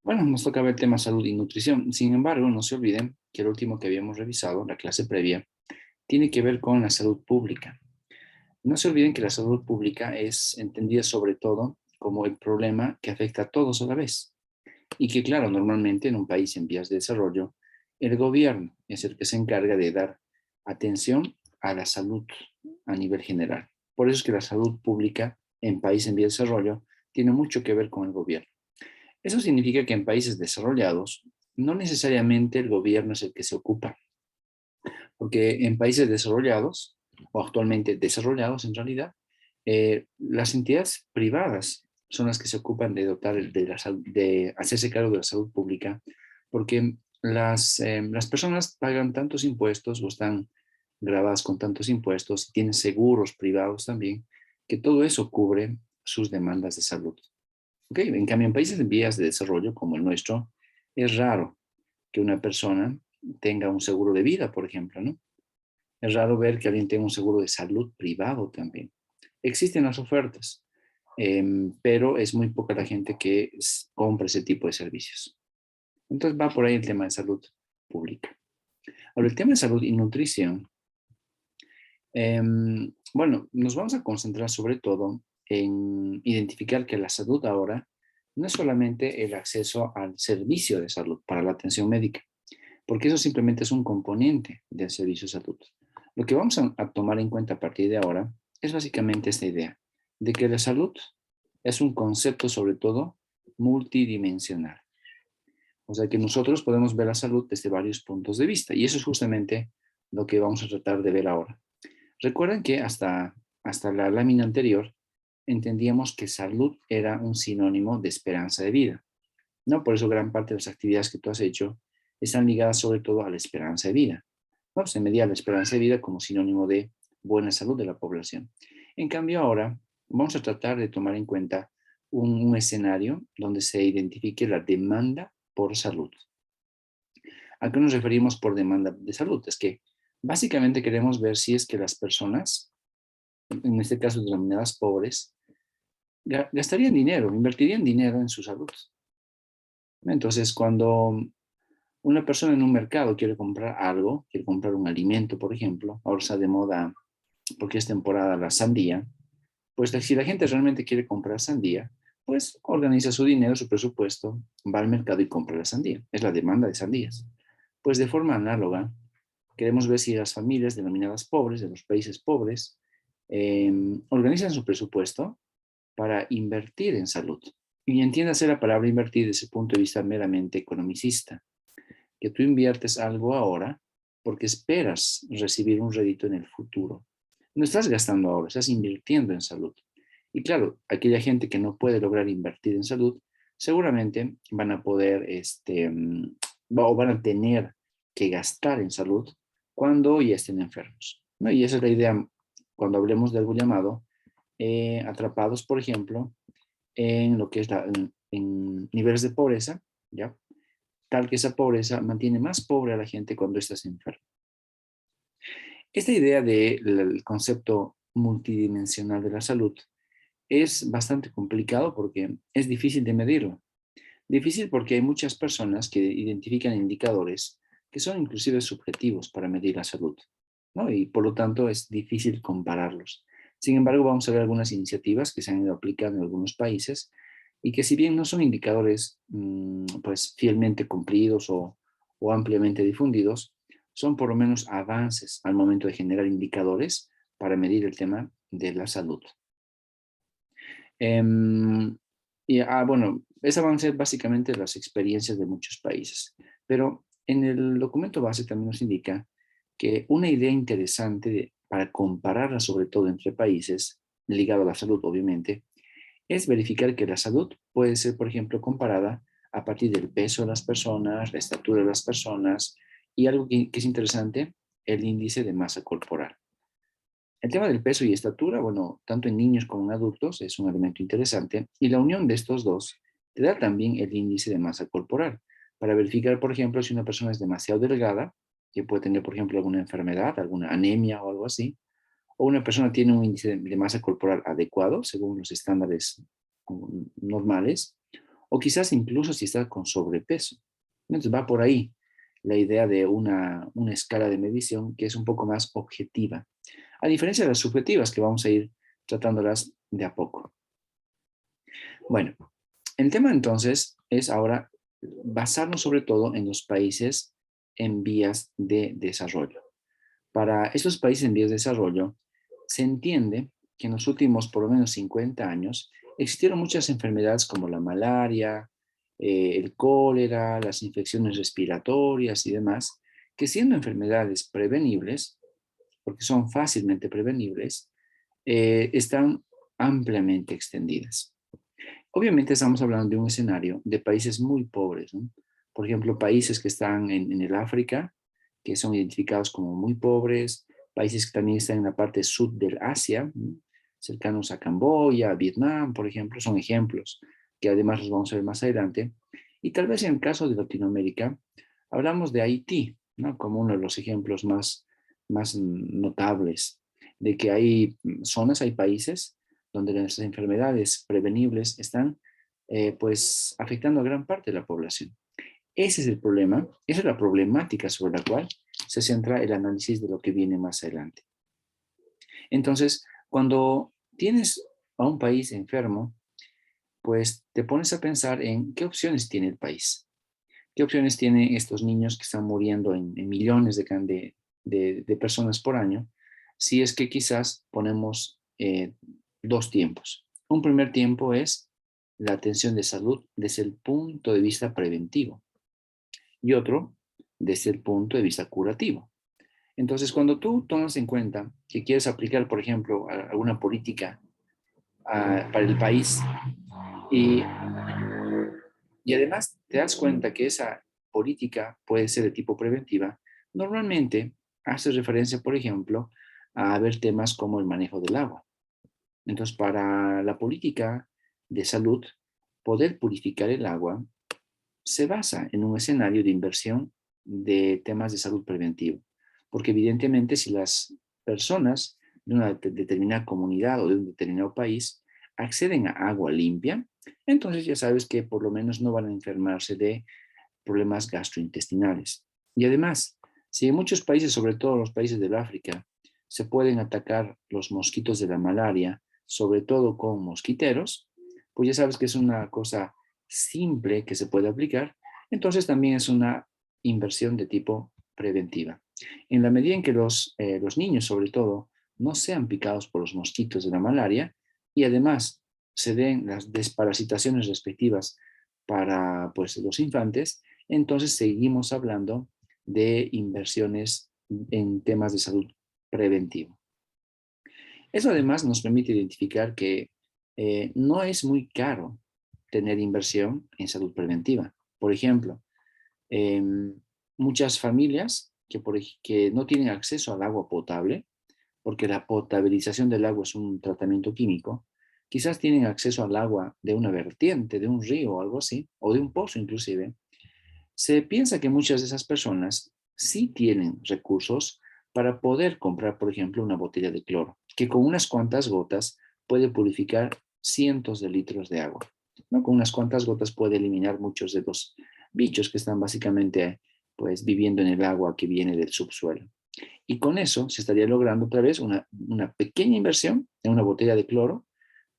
Bueno, nos toca ver el tema salud y nutrición. Sin embargo, no se olviden que el último que habíamos revisado, la clase previa, tiene que ver con la salud pública. No se olviden que la salud pública es entendida sobre todo como el problema que afecta a todos a la vez. Y que, claro, normalmente en un país en vías de desarrollo, el gobierno es el que se encarga de dar atención a la salud a nivel general. Por eso es que la salud pública en países en vías de desarrollo tiene mucho que ver con el gobierno. Eso significa que en países desarrollados, no necesariamente el gobierno es el que se ocupa, porque en países desarrollados, o actualmente desarrollados en realidad, las entidades privadas son las que se ocupan de dotar de hacerse cargo de la salud pública, porque las personas pagan tantos impuestos o están grabadas con tantos impuestos, tienen seguros privados también, que todo eso cubre sus demandas de salud. ¿Ok? En cambio, en países en vías de desarrollo como el nuestro, es raro que una persona tenga un seguro de vida, por ejemplo, ¿no? Es raro ver que alguien tenga un seguro de salud privado también. Existen las ofertas, pero es muy poca la gente que compra ese tipo de servicios. Entonces va por ahí el tema de salud pública. Ahora, el tema de salud y nutrición, bueno, nos vamos a concentrar sobre todo en identificar que la salud ahora no es solamente el acceso al servicio de salud para la atención médica, porque eso simplemente es un componente del servicio de salud. Lo que vamos a tomar en cuenta a partir de ahora es básicamente esta idea de que la salud es un concepto sobre todo multidimensional. O sea que nosotros podemos ver la salud desde varios puntos de vista y eso es justamente lo que vamos a tratar de ver ahora. Recuerden que hasta la lámina anterior entendíamos que salud era un sinónimo de esperanza de vida, ¿no? Por eso gran parte de las actividades que tú has hecho están ligadas sobre todo a la esperanza de vida, ¿no? Se medía la esperanza de vida como sinónimo de buena salud de la población. En cambio ahora vamos a tratar de tomar en cuenta un escenario donde se identifique la demanda por salud. ¿A qué nos referimos por demanda de salud? Es que básicamente queremos ver si es que las personas, en este caso denominadas pobres, gastarían dinero, invertirían dinero en su salud. Entonces, cuando una persona en un mercado quiere comprar algo, quiere comprar un alimento, por ejemplo, ahora está de moda porque es temporada la sandía, pues si la gente realmente quiere comprar sandía, pues organiza su dinero, su presupuesto, va al mercado y compra la sandía. Es la demanda de sandías. Pues de forma análoga, queremos ver si las familias denominadas pobres, de los países pobres, organizan su presupuesto para invertir en salud. Y entiéndase la palabra invertir desde ese punto de vista meramente economicista, que tú inviertes algo ahora porque esperas recibir un rédito en el futuro. No estás gastando ahora, estás invirtiendo en salud. Y claro, aquella gente que no puede lograr invertir en salud, seguramente van a poder, o van a tener que gastar en salud cuando ya estén enfermos, ¿no? Y esa es la idea cuando hablemos de algo llamado atrapados, por ejemplo, en lo que es en niveles de pobreza, ¿ya? Tal que esa pobreza mantiene más pobre a la gente cuando estás enfermo. Esta idea del concepto multidimensional de la salud es bastante complicado porque es difícil de medirlo. Difícil porque hay muchas personas que identifican indicadores que son inclusive subjetivos para medir la salud, ¿no? Y por lo tanto es difícil compararlos. Sin embargo, vamos a ver algunas iniciativas que se han ido aplicando en algunos países y que si bien no son indicadores pues fielmente cumplidos o ampliamente difundidos, son por lo menos avances al momento de generar indicadores para medir el tema de la salud. Em, bueno, ese van a ser básicamente las experiencias de muchos países, pero en el documento base también nos indica que una idea interesante para compararla sobre todo entre países, ligado a la salud obviamente, es verificar que la salud puede ser, por ejemplo, comparada a partir del peso de las personas, la estatura de las personas y algo que es interesante, el índice de masa corporal. El tema del peso y estatura, bueno, tanto en niños como en adultos es un elemento interesante y la unión de estos dos te da también el índice de masa corporal para verificar, por ejemplo, si una persona es demasiado delgada, que puede tener, por ejemplo, alguna enfermedad, alguna anemia o algo así, o una persona tiene un índice de masa corporal adecuado según los estándares normales, o quizás incluso si está con sobrepeso. Entonces va por ahí la idea de una escala de medición que es un poco más objetiva, a diferencia de las subjetivas que vamos a ir tratándolas de a poco. Bueno, el tema entonces es ahora basarnos sobre todo en los países en vías de desarrollo. Para estos países en vías de desarrollo, se entiende que en los últimos por lo menos 50 años existieron muchas enfermedades como la malaria, el cólera, las infecciones respiratorias y demás, que siendo enfermedades prevenibles, porque son fácilmente prevenibles, están ampliamente extendidas. Obviamente estamos hablando de un escenario de países muy pobres, ¿no? Por ejemplo, países que están en el África, que son identificados como muy pobres, países que también están en la parte sur del Asia, ¿no? Cercanos a Camboya, Vietnam, por ejemplo, son ejemplos que además los vamos a ver más adelante. Y tal vez en el caso de Latinoamérica, hablamos de Haití, ¿no? Como uno de los ejemplos más notables de que hay zonas, hay países donde las enfermedades prevenibles están pues afectando a gran parte de la población. Ese es el problema, esa es la problemática sobre la cual se centra el análisis de lo que viene más adelante. Entonces, cuando tienes a un país enfermo, pues te pones a pensar en qué opciones tiene el país. ¿Qué opciones tienen estos niños que están muriendo en millones de personas por año? Si es que quizás ponemos dos tiempos. Un primer tiempo es la atención de salud desde el punto de vista preventivo y otro desde el punto de vista curativo. Entonces, cuando tú tomas en cuenta que quieres aplicar, por ejemplo, alguna política para el país y y además te das cuenta que esa política puede ser de tipo preventiva, normalmente hace referencia, por ejemplo, a ver temas como el manejo del agua. Entonces, para la política de salud, poder purificar el agua se basa en un escenario de inversión de temas de salud preventivo, porque evidentemente si las personas de una determinada comunidad o de un determinado país acceden a agua limpia, entonces ya sabes que por lo menos no van a enfermarse de problemas gastrointestinales. Y además, si en muchos países, sobre todo los países del África, se pueden atacar los mosquitos de la malaria, sobre todo con mosquiteros, pues ya sabes que es una cosa simple que se puede aplicar, entonces también es una inversión de tipo preventiva. En la medida en que los niños, sobre todo, no sean picados por los mosquitos de la malaria y además se den las desparasitaciones respectivas para pues, los infantes, entonces seguimos hablando de inversiones en temas de salud preventivo. Eso además nos permite identificar que no es muy caro tener inversión en salud preventiva. Por ejemplo, eh, muchas familias que no tienen acceso al agua potable, porque la potabilización del agua es un tratamiento químico, quizás tienen acceso al agua de una vertiente, de un río o algo así, o de un pozo inclusive. Se piensa que muchas de esas personas sí tienen recursos para poder comprar, por ejemplo, una botella de cloro, que con unas cuantas gotas puede purificar cientos de litros de agua, ¿no? Con unas cuantas gotas puede eliminar muchos de los bichos que están básicamente pues viviendo en el agua que viene del subsuelo. Y con eso se estaría logrando otra vez una pequeña inversión en una botella de cloro,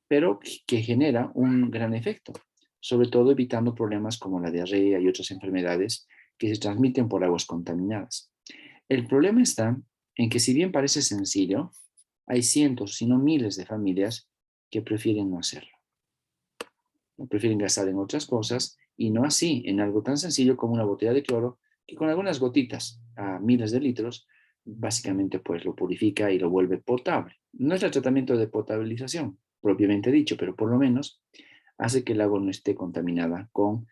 pero que genera un gran efecto, sobre todo evitando problemas como la diarrea y otras enfermedades que se transmiten por aguas contaminadas. El problema está en que si bien parece sencillo, hay cientos, si no miles de familias que prefieren no hacerlo. Prefieren gastar en otras cosas y no así en algo tan sencillo como una botella de cloro que con algunas gotitas a miles de litros básicamente pues lo purifica y lo vuelve potable. No es el tratamiento de potabilización propiamente dicho, pero por lo menos hace que el agua no esté contaminada con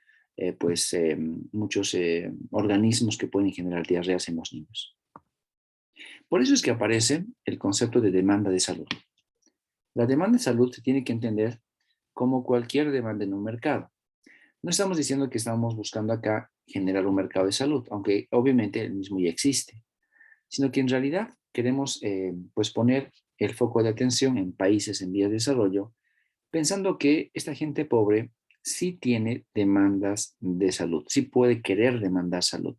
muchos organismos que pueden generar diarreas en los niños. Por eso es que aparece el concepto de demanda de salud. La demanda de salud se tiene que entender como cualquier demanda en un mercado. No estamos diciendo que estamos buscando acá generar un mercado de salud, aunque obviamente el mismo ya existe, sino que en realidad queremos pues poner el foco de atención en países en vías de desarrollo, pensando que esta gente pobre sí tiene demandas de salud, sí puede querer demandar salud.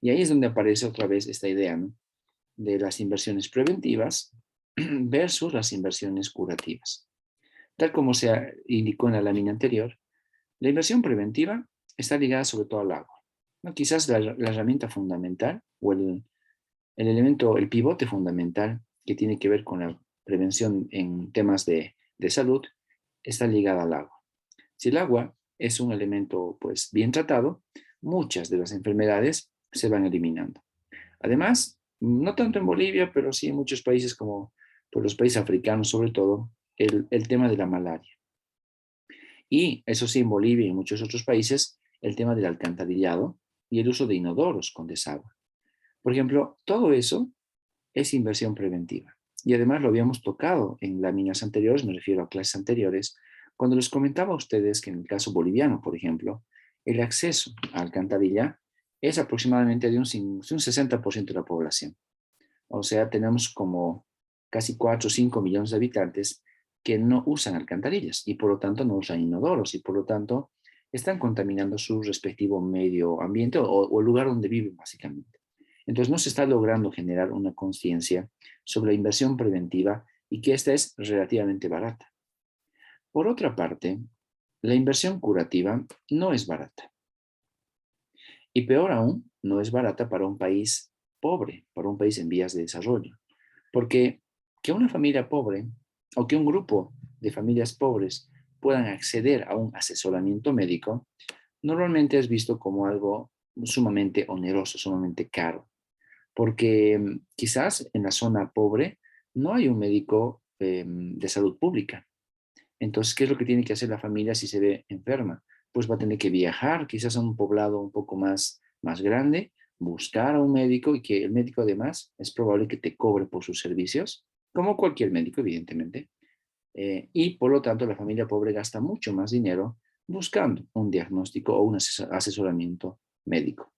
Y ahí es donde aparece otra vez esta idea, ¿no?, de las inversiones preventivas versus las inversiones curativas. Tal como se indicó en la lámina anterior, la inversión preventiva está ligada sobre todo al agua, ¿no? Quizás la herramienta fundamental o el elemento, el pivote fundamental que tiene que ver con la prevención en temas de salud está ligada al agua. Si el agua es un elemento pues bien tratado, muchas de las enfermedades se van eliminando. Además, no tanto en Bolivia, pero sí en muchos países como por los países africanos sobre todo, el tema de la malaria. Y eso sí, en Bolivia y en muchos otros países, el tema del alcantarillado y el uso de inodoros con desagüe. Por ejemplo, todo eso es inversión preventiva. Y además lo habíamos tocado en láminas anteriores, me refiero a clases anteriores, cuando les comentaba a ustedes que en el caso boliviano, por ejemplo, el acceso a alcantarilla es aproximadamente de un 60% de la población. O sea, tenemos como casi 4 o 5 millones de habitantes que no usan alcantarillas y por lo tanto no usan inodoros y por lo tanto están contaminando su respectivo medio ambiente o el lugar donde viven básicamente. Entonces no se está logrando generar una conciencia sobre la inversión preventiva y que esta es relativamente barata. Por otra parte, la inversión curativa no es barata. Y peor aún, no es barata para un país pobre, para un país en vías de desarrollo. Porque que una familia pobre o que un grupo de familias pobres puedan acceder a un asesoramiento médico, normalmente es visto como algo sumamente oneroso, sumamente caro. Porque quizás en la zona pobre no hay un médico de salud pública. Entonces, ¿qué es lo que tiene que hacer la familia si se ve enferma? Pues va a tener que viajar quizás a un poblado un poco más grande, buscar a un médico y que el médico además es probable que te cobre por sus servicios, como cualquier médico, evidentemente. Y por lo tanto, la familia pobre gasta mucho más dinero buscando un diagnóstico o un asesoramiento médico.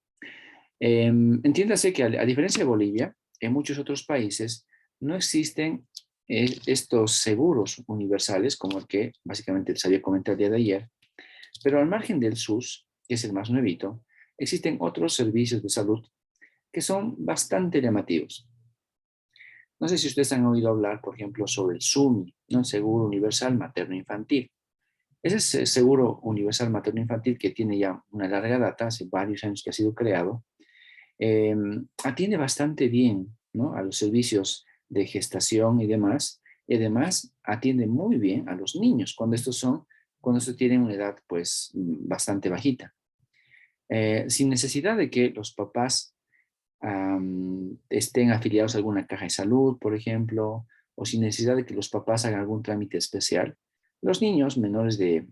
Entiéndase que a diferencia de Bolivia, en muchos otros países no existen estos seguros universales como el que básicamente les había comentado el día de ayer, pero al margen del SUS, que es el más nuevito, existen otros servicios de salud que son bastante llamativos. No sé si ustedes han oído hablar, por ejemplo, sobre el SUMI, ¿no?, el Seguro Universal Materno Infantil. Ese Seguro Universal Materno Infantil que tiene ya una larga data, hace varios años que ha sido creado, eh, atiende bastante bien, ¿no?, a los servicios de gestación y demás. Y además atiende muy bien a los niños cuando estos tienen una edad pues bastante bajita. Sin necesidad de que los papás estén afiliados a alguna caja de salud, por ejemplo, o sin necesidad de que los papás hagan algún trámite especial. Los niños menores de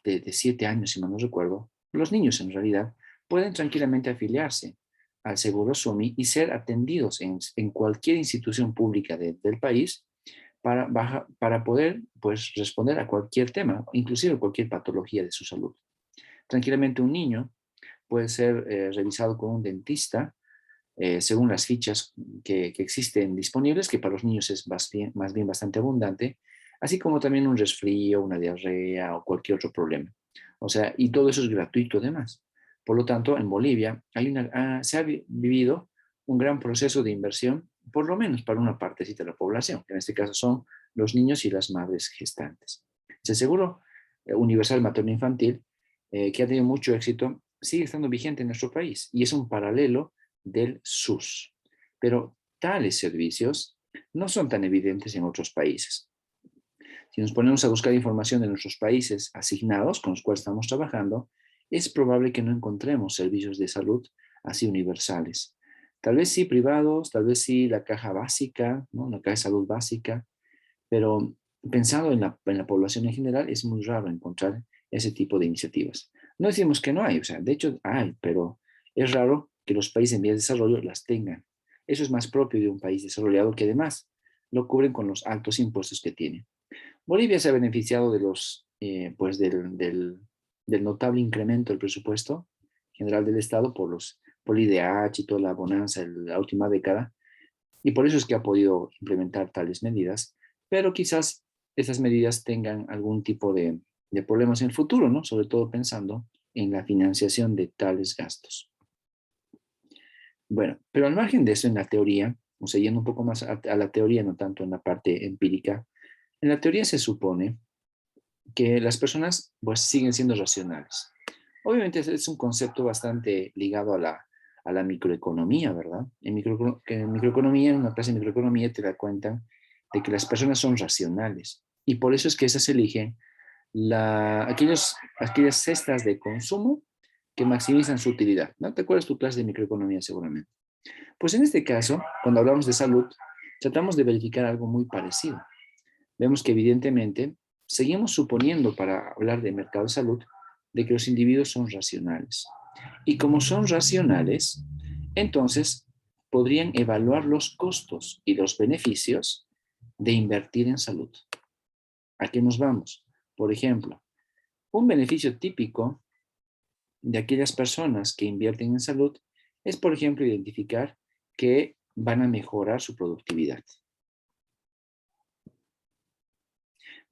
7 años, si mal no recuerdo, los niños en realidad pueden tranquilamente afiliarse al Seguro SUMI y ser atendidos en cualquier institución pública del país para poder pues, responder a cualquier tema, inclusive cualquier patología de su salud. Tranquilamente un niño puede ser revisado con un dentista según las fichas que existen disponibles, que para los niños es más bien bastante abundante, así como también un resfrío, una diarrea o cualquier otro problema. O sea, y todo eso es gratuito además. Por lo tanto, en Bolivia se ha vivido un gran proceso de inversión, por lo menos para una partecita de la población, que en este caso son los niños y las madres gestantes. El Seguro Universal Materno Infantil, que ha tenido mucho éxito, sigue estando vigente en nuestro país y es un paralelo del SUS. Pero tales servicios no son tan evidentes en otros países. Si nos ponemos a buscar información de nuestros países asignados con los cuales estamos trabajando, es probable que no encontremos servicios de salud así universales. Tal vez sí privados, tal vez sí la caja básica, ¿no?, la caja de salud básica, pero pensando en la población en general, es muy raro encontrar ese tipo de iniciativas. No decimos que no hay, o sea, de hecho hay, pero es raro que los países en vías de desarrollo las tengan. Eso es más propio de un país desarrollado que además lo cubren con los altos impuestos que tiene. Bolivia se ha beneficiado de pues del notable incremento del presupuesto general del Estado por el IDH y toda la bonanza de la última década, y por eso es que ha podido implementar tales medidas, pero quizás esas medidas tengan algún tipo de problemas en el futuro, ¿no? Sobre todo pensando en la financiación de tales gastos. Bueno, pero al margen de eso, en la teoría, o sea, yendo un poco más a la teoría, no tanto en la parte empírica, en la teoría se supone que las personas pues siguen siendo racionales. Obviamente es un concepto bastante ligado a la microeconomía, ¿verdad? En microeconomía, en una clase de microeconomía te da cuenta de que las personas son racionales y por eso es que esas eligen aquellas cestas de consumo que maximizan su utilidad. ¿No? ¿Te acuerdas tu clase de microeconomía seguramente? Pues en este caso, cuando hablamos de salud, tratamos de verificar algo muy parecido. Vemos que evidentemente seguimos suponiendo para hablar de mercado de salud de que los individuos son racionales. Y como son racionales, entonces podrían evaluar los costos y los beneficios de invertir en salud. ¿A qué nos vamos? Por ejemplo, un beneficio típico de aquellas personas que invierten en salud es, por ejemplo, identificar que van a mejorar su productividad.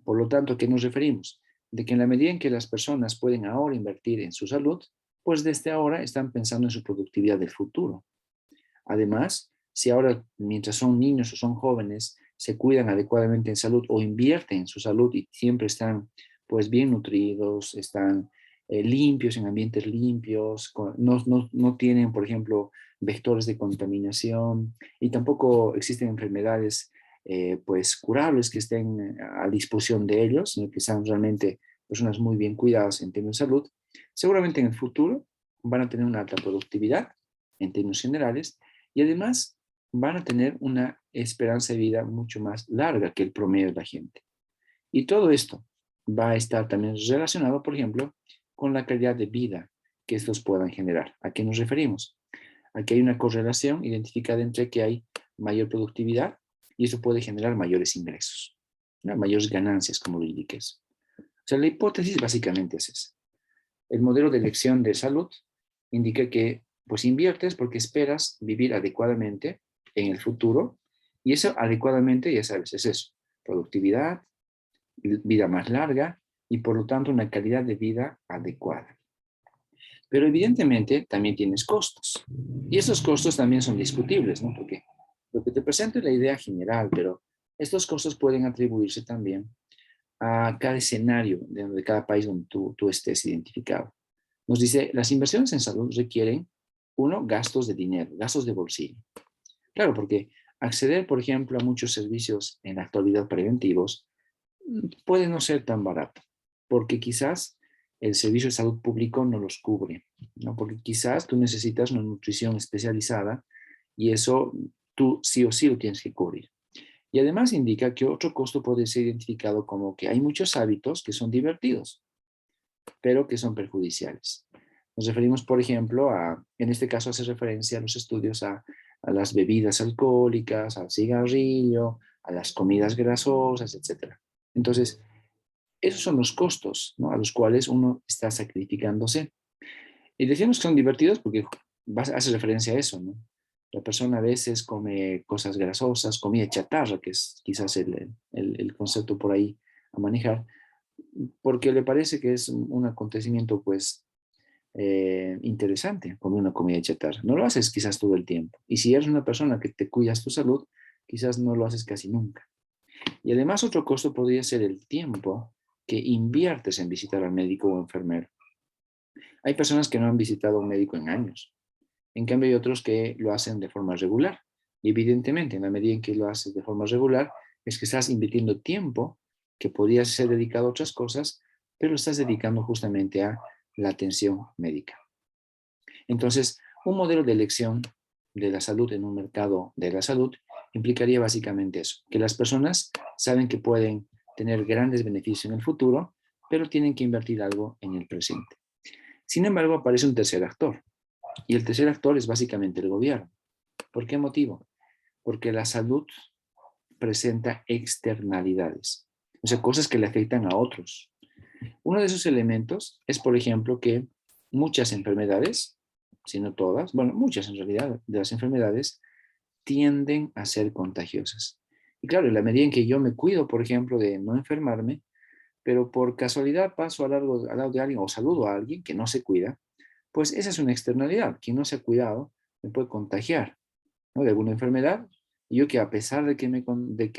Por lo tanto, ¿a qué nos referimos? De que en la medida en que las personas pueden ahora invertir en su salud, pues desde ahora están pensando en su productividad del futuro. Además, si ahora, mientras son niños o son jóvenes, se cuidan adecuadamente en salud o invierten en su salud y siempre están pues bien nutridos, están limpios, en ambientes limpios, no tienen, por ejemplo, vectores de contaminación y tampoco existen enfermedades pues curables que estén a disposición de ellos, sino que sean realmente personas muy bien cuidadas en términos de salud, seguramente en el futuro van a tener una alta productividad en términos generales y además van a tener una esperanza de vida mucho más larga que el promedio de la gente. Y todo esto va a estar también relacionado, por ejemplo, con la calidad de vida que estos puedan generar. ¿A qué nos referimos? Aquí hay una correlación identificada entre que hay mayor productividad y eso puede generar mayores ingresos, ¿no? Mayores ganancias, como lo indiques. O sea, la hipótesis básicamente es esa. El modelo de elección de salud indica que pues inviertes porque esperas vivir adecuadamente en el futuro y eso adecuadamente, ya sabes, es eso, productividad, vida más larga y por lo tanto una calidad de vida adecuada. Pero evidentemente también tienes costos y esos costos también son discutibles, ¿no? Porque lo que te presento es la idea general, pero estos costos pueden atribuirse también a cada escenario de cada país donde tú estés identificado. Nos dice, las inversiones en salud requieren, uno, gastos de dinero, gastos de bolsillo. Claro, porque acceder, por ejemplo, a muchos servicios en la actualidad preventivos puede no ser tan barato, porque quizás el servicio de salud público no los cubre, ¿no? Porque quizás tú necesitas una nutrición especializada y eso tú sí o sí lo tienes que cubrir. Y además indica que otro costo puede ser identificado como que hay muchos hábitos que son divertidos, pero que son perjudiciales. Nos referimos, por ejemplo, en este caso hace referencia a los estudios a las bebidas alcohólicas, al cigarrillo, a las comidas grasosas, etc. Entonces, esos son los costos, ¿no? A los cuales uno está sacrificándose. Y decimos que son divertidos porque hace referencia a eso, ¿no? La persona a veces come cosas grasosas, comida chatarra, que es quizás el concepto por ahí a manejar, porque le parece que es un acontecimiento pues interesante comer una comida chatarra. No lo haces quizás todo el tiempo. Y si eres una persona que te cuidas tu salud, quizás no lo haces casi nunca. Y además otro costo podría ser el tiempo que inviertes en visitar al médico o enfermero. Hay personas que no han visitado a un médico en años. En cambio hay otros que lo hacen de forma regular. Y evidentemente, en la medida en que lo haces de forma regular, es que estás invirtiendo tiempo que podría ser dedicado a otras cosas, pero lo estás dedicando justamente a la atención médica. Entonces, un modelo de elección de la salud en un mercado de la salud implicaría básicamente eso, que las personas saben que pueden tener grandes beneficios en el futuro, pero tienen que invertir algo en el presente. Sin embargo, aparece un tercer actor, y el tercer actor es básicamente el gobierno. ¿Por qué motivo? Porque la salud presenta externalidades, o sea, cosas que le afectan a otros. Uno de esos elementos es, por ejemplo, que muchas enfermedades, si no todas, bueno, muchas en realidad de las enfermedades, tienden a ser contagiosas. Y claro, en la medida en que yo me cuido, por ejemplo, de no enfermarme, pero por casualidad paso al lado de alguien o saludo a alguien que no se cuida, pues esa es una externalidad. Quien no se ha cuidado me puede contagiar, ¿no?, de alguna enfermedad. Y yo que a pesar de que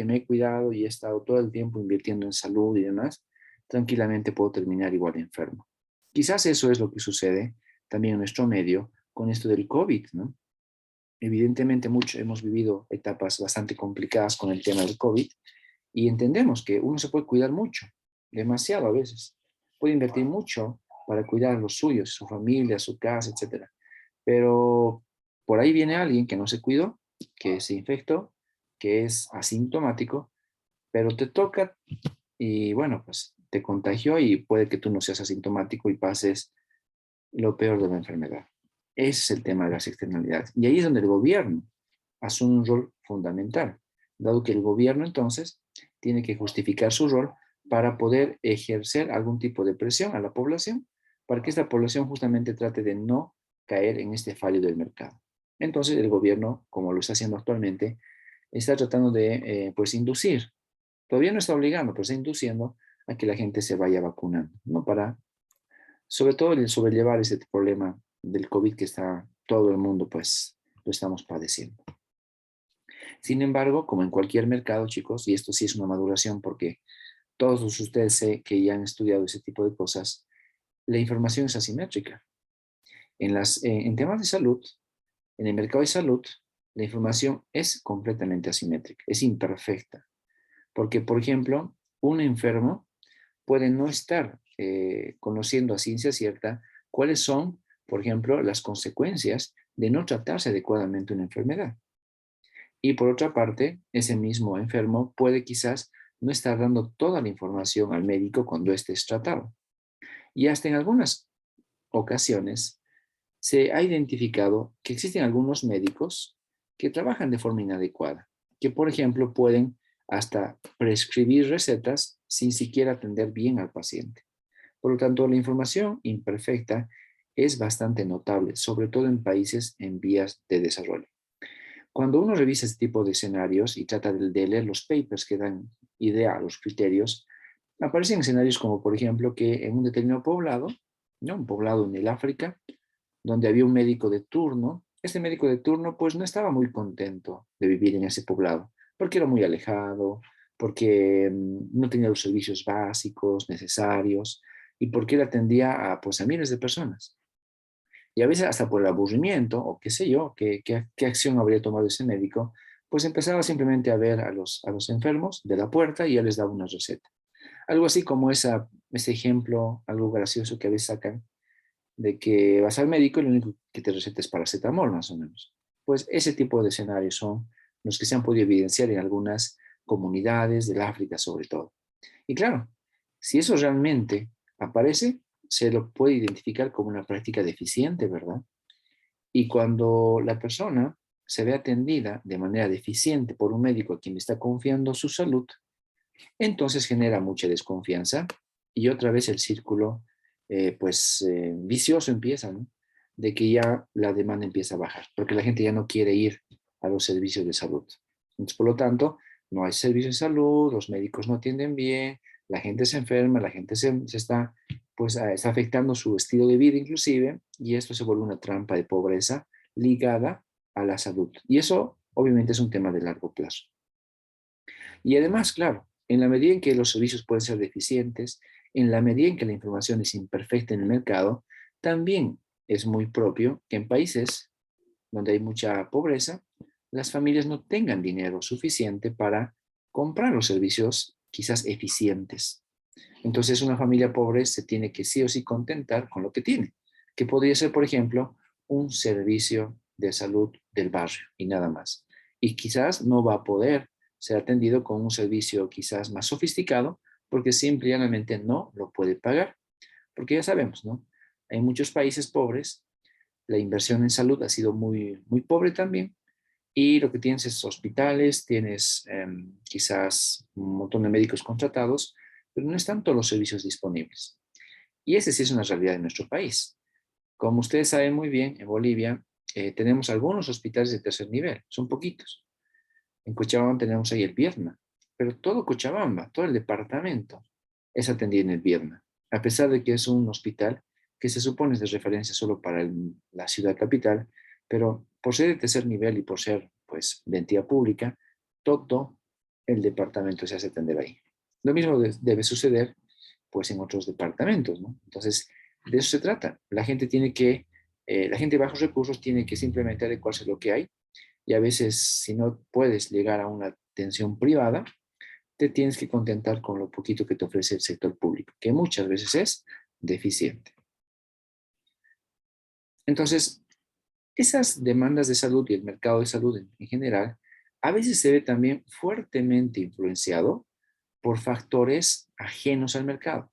me he cuidado y he estado todo el tiempo invirtiendo en salud y demás, tranquilamente puedo terminar igual enfermo. Quizás eso es lo que sucede también en nuestro medio con esto del COVID, ¿no? Evidentemente hemos vivido etapas bastante complicadas con el tema del COVID y entendemos que uno se puede cuidar mucho, demasiado a veces. Puede invertir mucho para cuidar a los suyos, su familia, su casa, etcétera. Pero por ahí viene alguien que no se cuidó, que se infectó, que es asintomático, pero te toca y bueno, pues te contagió y puede que tú no seas asintomático y pases lo peor de la enfermedad. Ese es el tema de las externalidades. Y ahí es donde el gobierno asume un rol fundamental, dado que el gobierno entonces tiene que justificar su rol para poder ejercer algún tipo de presión a la población, para que esta población justamente trate de no caer en este fallo del mercado. Entonces el gobierno, como lo está haciendo actualmente, está tratando de pues inducir, todavía no está obligando, pero está induciendo a que la gente se vaya vacunando, ¿no? Para sobre todo el sobrellevar ese problema del COVID que está todo el mundo, pues lo estamos padeciendo. Sin embargo, como en cualquier mercado, chicos, y esto sí es una maduración porque todos ustedes sé que ya han estudiado ese tipo de cosas, la información es asimétrica. En temas de salud, en el mercado de salud, la información es completamente asimétrica, es imperfecta. Porque, por ejemplo, un enfermo puede no estar conociendo a ciencia cierta cuáles son, por ejemplo, las consecuencias de no tratarse adecuadamente una enfermedad. Y por otra parte, ese mismo enfermo puede quizás no estar dando toda la información al médico cuando éste es tratado. Y hasta en algunas ocasiones se ha identificado que existen algunos médicos que trabajan de forma inadecuada, que por ejemplo pueden hasta prescribir recetas sin siquiera atender bien al paciente. Por lo tanto, la información imperfecta es bastante notable, sobre todo en países en vías de desarrollo. Cuando uno revisa este tipo de escenarios y trata de leer los papers que dan idea a los criterios, aparecen escenarios como, por ejemplo, que en un determinado poblado, ¿no?, un poblado en el África, donde había un médico de turno, este médico de turno pues no estaba muy contento de vivir en ese poblado, porque era muy alejado, porque no tenía los servicios básicos necesarios y porque él atendía a, pues, a miles de personas. Y a veces hasta por el aburrimiento, o qué sé yo, qué acción habría tomado ese médico, pues empezaba simplemente a ver a los enfermos de la puerta y él les daba una receta. Algo así como ese ejemplo, algo gracioso que a veces sacan, de que vas al médico y lo único que te receta es paracetamol, más o menos. Pues ese tipo de escenarios son los que se han podido evidenciar en algunas comunidades del África sobre todo. Y claro, si eso realmente aparece, se lo puede identificar como una práctica deficiente, ¿verdad? Y cuando la persona se ve atendida de manera deficiente por un médico a quien le está confiando su salud, entonces genera mucha desconfianza y otra vez el círculo vicioso empieza, ¿no? De que ya la demanda empieza a bajar, porque la gente ya no quiere ir a los servicios de salud. Entonces, por lo tanto, no hay servicios de salud, los médicos no atienden bien, la gente se enferma, la gente se está, pues, está afectando su estilo de vida inclusive, y esto se vuelve una trampa de pobreza ligada a la salud. Y eso obviamente es un tema de largo plazo. Y además, claro, en la medida en que los servicios pueden ser deficientes, en la medida en que la información es imperfecta en el mercado, también es muy propio que en países donde hay mucha pobreza, las familias no tengan dinero suficiente para comprar los servicios quizás eficientes. Entonces una familia pobre se tiene que sí o sí contentar con lo que tiene, que podría ser, por ejemplo, un servicio de salud del barrio y nada más. Y quizás no va a poder ser atendido con un servicio quizás más sofisticado porque simplemente no lo puede pagar. Porque ya sabemos, ¿no? Hay muchos países pobres, la inversión en salud ha sido muy, muy pobre también. Y lo que tienes es hospitales, tienes quizás un montón de médicos contratados, pero no están todos los servicios disponibles. Y esa sí es una realidad de nuestro país. Como ustedes saben muy bien, en Bolivia tenemos algunos hospitales de tercer nivel, son poquitos. En Cochabamba tenemos ahí el Viedma, pero todo Cochabamba, todo el departamento, es atendida en el Viedma, a pesar de que es un hospital que se supone es de referencia solo para la ciudad capital, pero por ser de tercer nivel y por ser pues de entidad pública, todo el departamento se hace atender ahí. Lo mismo debe suceder pues en otros departamentos, ¿no? Entonces, de eso se trata. La gente de bajos recursos tiene que simplemente adecuarse a lo que hay y a veces si no puedes llegar a una atención privada, te tienes que contentar con lo poquito que te ofrece el sector público, que muchas veces es deficiente. Entonces, esas demandas de salud y el mercado de salud en general, a veces se ve también fuertemente influenciado por factores ajenos al mercado.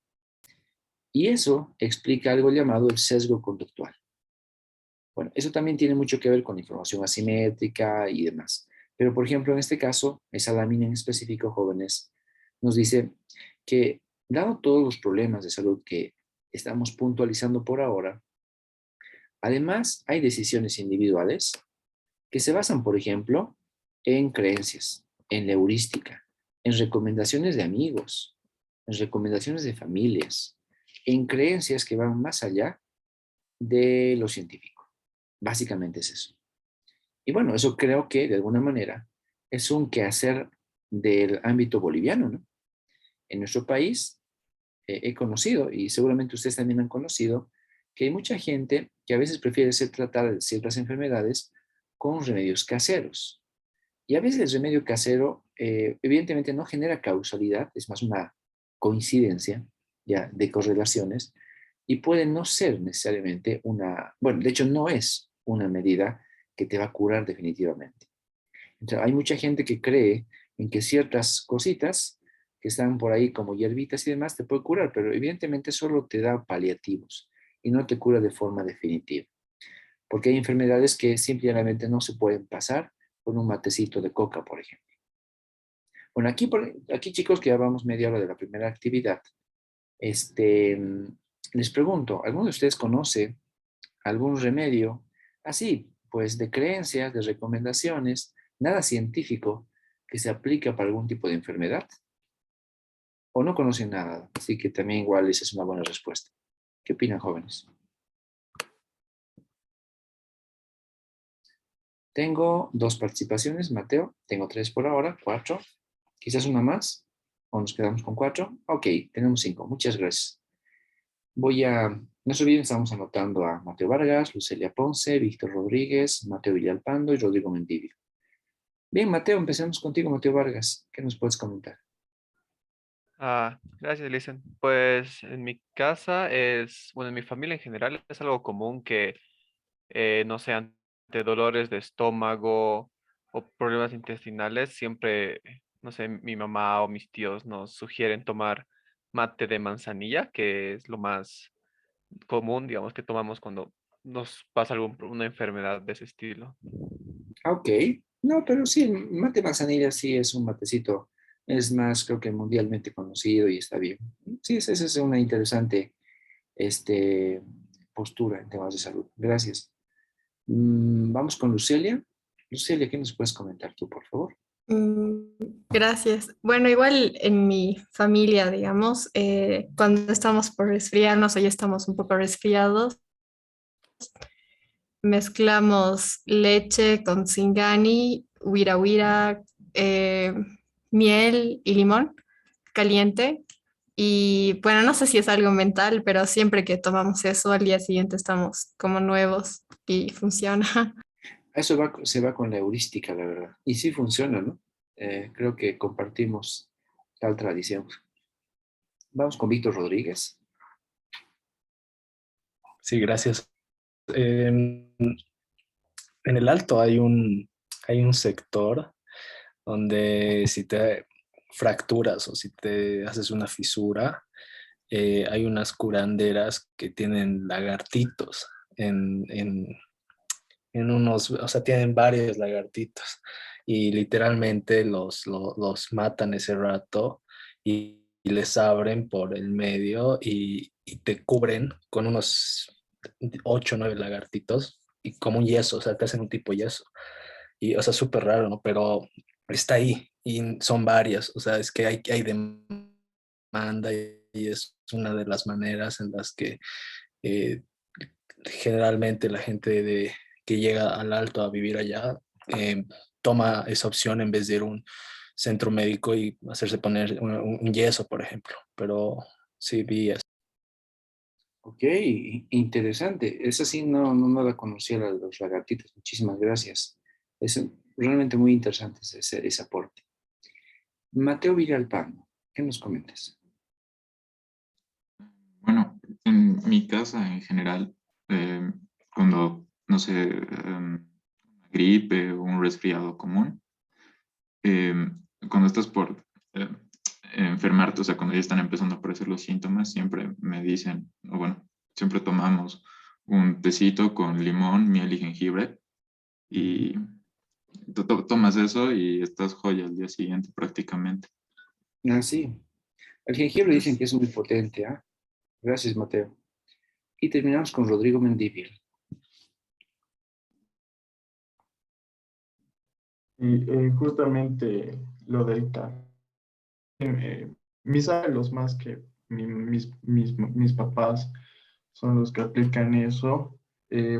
Y eso explica algo llamado el sesgo conductual. Bueno, eso también tiene mucho que ver con información asimétrica y demás. Pero, por ejemplo, en este caso, esa lámina en específico, jóvenes, nos dice que, dado todos los problemas de salud que estamos puntualizando por ahora, además hay decisiones individuales que se basan, por ejemplo, en creencias, en la heurística, en recomendaciones de amigos, en recomendaciones de familias, en creencias que van más allá de lo científico. Básicamente es eso. Y bueno, eso creo que de alguna manera es un quehacer del ámbito boliviano, ¿no? En nuestro país he conocido, y seguramente ustedes también han conocido, que hay mucha gente que a veces prefiere ser tratada de ciertas enfermedades con remedios caseros. Y a veces el remedio casero evidentemente no genera causalidad, es más una coincidencia ya de correlaciones y puede no ser necesariamente bueno, de hecho no es una medida que te va a curar definitivamente. Entonces, hay mucha gente que cree en que ciertas cositas que están por ahí como hierbitas y demás te puede curar, pero evidentemente solo te da paliativos y no te cura de forma definitiva, porque hay enfermedades que simplemente no se pueden pasar con un matecito de coca, por ejemplo. Bueno, aquí chicos, que ya vamos media hora de la primera actividad, este, les pregunto, ¿alguno de ustedes conoce algún remedio así, pues de creencias, de recomendaciones, nada científico que se aplica para algún tipo de enfermedad? ¿O no conocen nada? Así que también igual esa es una buena respuesta. ¿Qué opinan, jóvenes? Tengo dos participaciones, Mateo. Tengo tres por ahora, cuatro. Quizás una más. ¿O nos quedamos con cuatro? Ok, tenemos cinco. Muchas gracias. No se olviden, estamos anotando a Mateo Vargas, Lucelia Ponce, Víctor Rodríguez, Mateo Villalpando y Rodrigo Mendivio. Bien, Mateo, empecemos contigo, Mateo Vargas. ¿Qué nos puedes comentar? Gracias, Listen. Pues en mi casa bueno, en mi familia en general es algo común que, no sé, ante dolores de estómago o problemas intestinales, siempre, no sé, mi mamá o mis tíos nos sugieren tomar mate de manzanilla, que es lo más común, digamos, que tomamos cuando nos pasa una enfermedad de ese estilo. Ok, no, pero sí, el mate manzanilla sí es un matecito, es más, creo que mundialmente conocido y está bien. Sí, esa es una interesante este, postura en temas de salud. Gracias. Vamos con Lucelia. Lucelia, ¿qué nos puedes comentar tú, por favor? Mm, Gracias. Bueno, igual en mi familia, digamos, cuando estamos por resfriarnos o ya estamos un poco resfriados, mezclamos leche con singani, huira huira, eh, miel y limón caliente. Y bueno, no sé si es algo mental, pero siempre que tomamos eso, al día siguiente estamos como nuevos y funciona. Se va con la heurística, la verdad. Y sí funciona, ¿no? Creo que compartimos tal tradición. Vamos con Víctor Rodríguez. Sí, gracias. En el Alto hay un sector donde si te fracturas o si te haces una fisura, hay unas curanderas que tienen lagartitos en unos, o sea, tienen varios lagartitos y literalmente los matan ese rato y les abren por el medio y te cubren con unos 8 o 9 lagartitos y como un yeso, o sea, te hacen un tipo yeso. Y, o sea, súper raro, ¿no? Pero está ahí y son varias, o sea, es que hay demanda y es una de las maneras en las que eh, generalmente la gente que llega al Alto a vivir allá toma esa opción en vez de ir a un centro médico y hacerse poner un yeso, por ejemplo. Pero sí vi eso. Ok, interesante. Esa sí no la conocía, la de los lagartitos. Muchísimas gracias. Es realmente muy interesante ese aporte. Mateo Villalpando, ¿qué nos comentas? Bueno, en mi casa en general, cuando, no sé, una gripe o un resfriado común, eh, cuando estás por eh, enfermarte, o sea, cuando ya están empezando a aparecer los síntomas, siempre me dicen, o bueno, siempre tomamos un tecito con limón, miel y jengibre y tomas eso y estás joya al día siguiente prácticamente. Ah, sí. El jengibre dicen Es- que es muy potente, ¿ah? Gracias, Mateo. Y terminamos con Rodrigo Mendívil. Y justamente lo del café, mis abuelos más que mis papás son los que aplican eso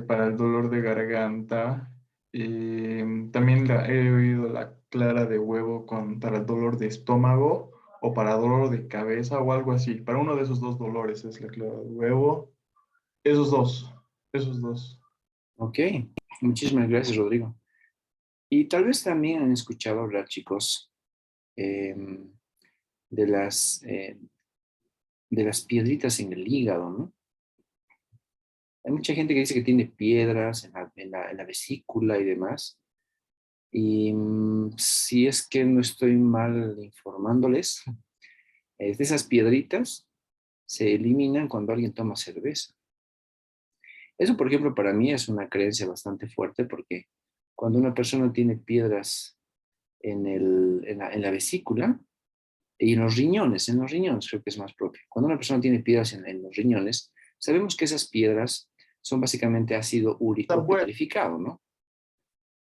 para el dolor de garganta. También he oído la clara de huevo para el dolor de estómago o para dolor de cabeza o algo así. Para uno de esos dos dolores es la clara de huevo. Esos dos, esos dos. Ok, muchísimas gracias, Rodrigo. Y tal vez también han escuchado hablar, chicos, em, de de las piedritas en el hígado, ¿no? Hay mucha gente que dice que tiene piedras en la vesícula y demás. Y si es que no estoy mal informándoles, de esas piedritas se eliminan cuando alguien toma cerveza. Eso, por ejemplo, para mí es una creencia bastante fuerte porque cuando una persona tiene piedras en la vesícula y en los riñones creo que es más propio. Cuando una persona tiene piedras en los riñones, sabemos que esas piedras son básicamente ácido Está úrico bueno. petrificado, ¿no?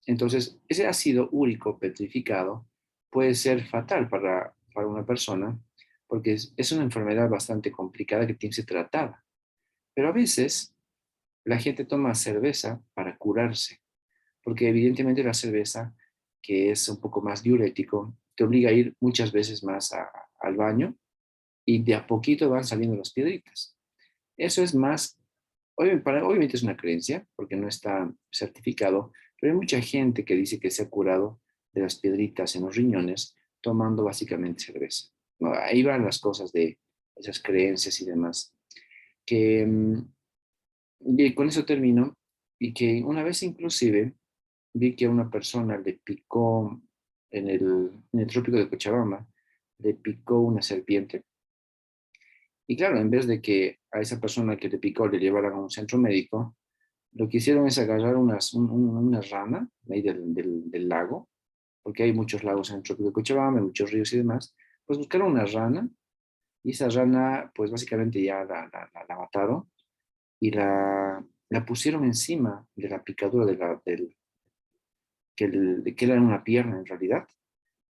Entonces, ese ácido úrico petrificado puede ser fatal para una persona porque es una enfermedad bastante complicada que tiene que ser tratada. Pero a veces la gente toma cerveza para curarse, porque evidentemente la cerveza, que es un poco más diurético, te obliga a ir muchas veces más al baño y de a poquito van saliendo las piedritas. Eso es más, obviamente es una creencia, porque no está certificado, pero hay mucha gente que dice que se ha curado de las piedritas en los riñones tomando básicamente cerveza. No, ahí van las cosas de esas creencias y demás. Que, y con eso termino, y que una vez inclusive vi que a una persona le picó en el trópico de Cochabamba, le picó una serpiente. Y claro, en vez de que a esa persona que le picó le llevaran a un centro médico, lo que hicieron es agarrar una rana ahí del lago, porque hay muchos lagos en el trópico de Cochabamba, muchos ríos y demás. Pues buscaron una rana y esa rana, pues básicamente ya la mataron y la pusieron encima de la picadura que era una pierna en realidad,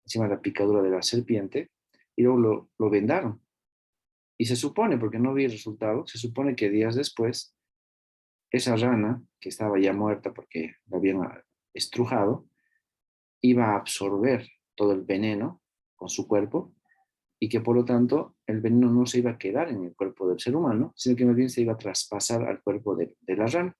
encima de la picadura de la serpiente, y luego lo vendaron. Y se supone, porque no vi el resultado, se supone que días después, esa rana, que estaba ya muerta porque la habían estrujado, iba a absorber todo el veneno con su cuerpo y que por lo tanto el veneno no se iba a quedar en el cuerpo del ser humano, sino que más bien se iba a traspasar al cuerpo de la rana.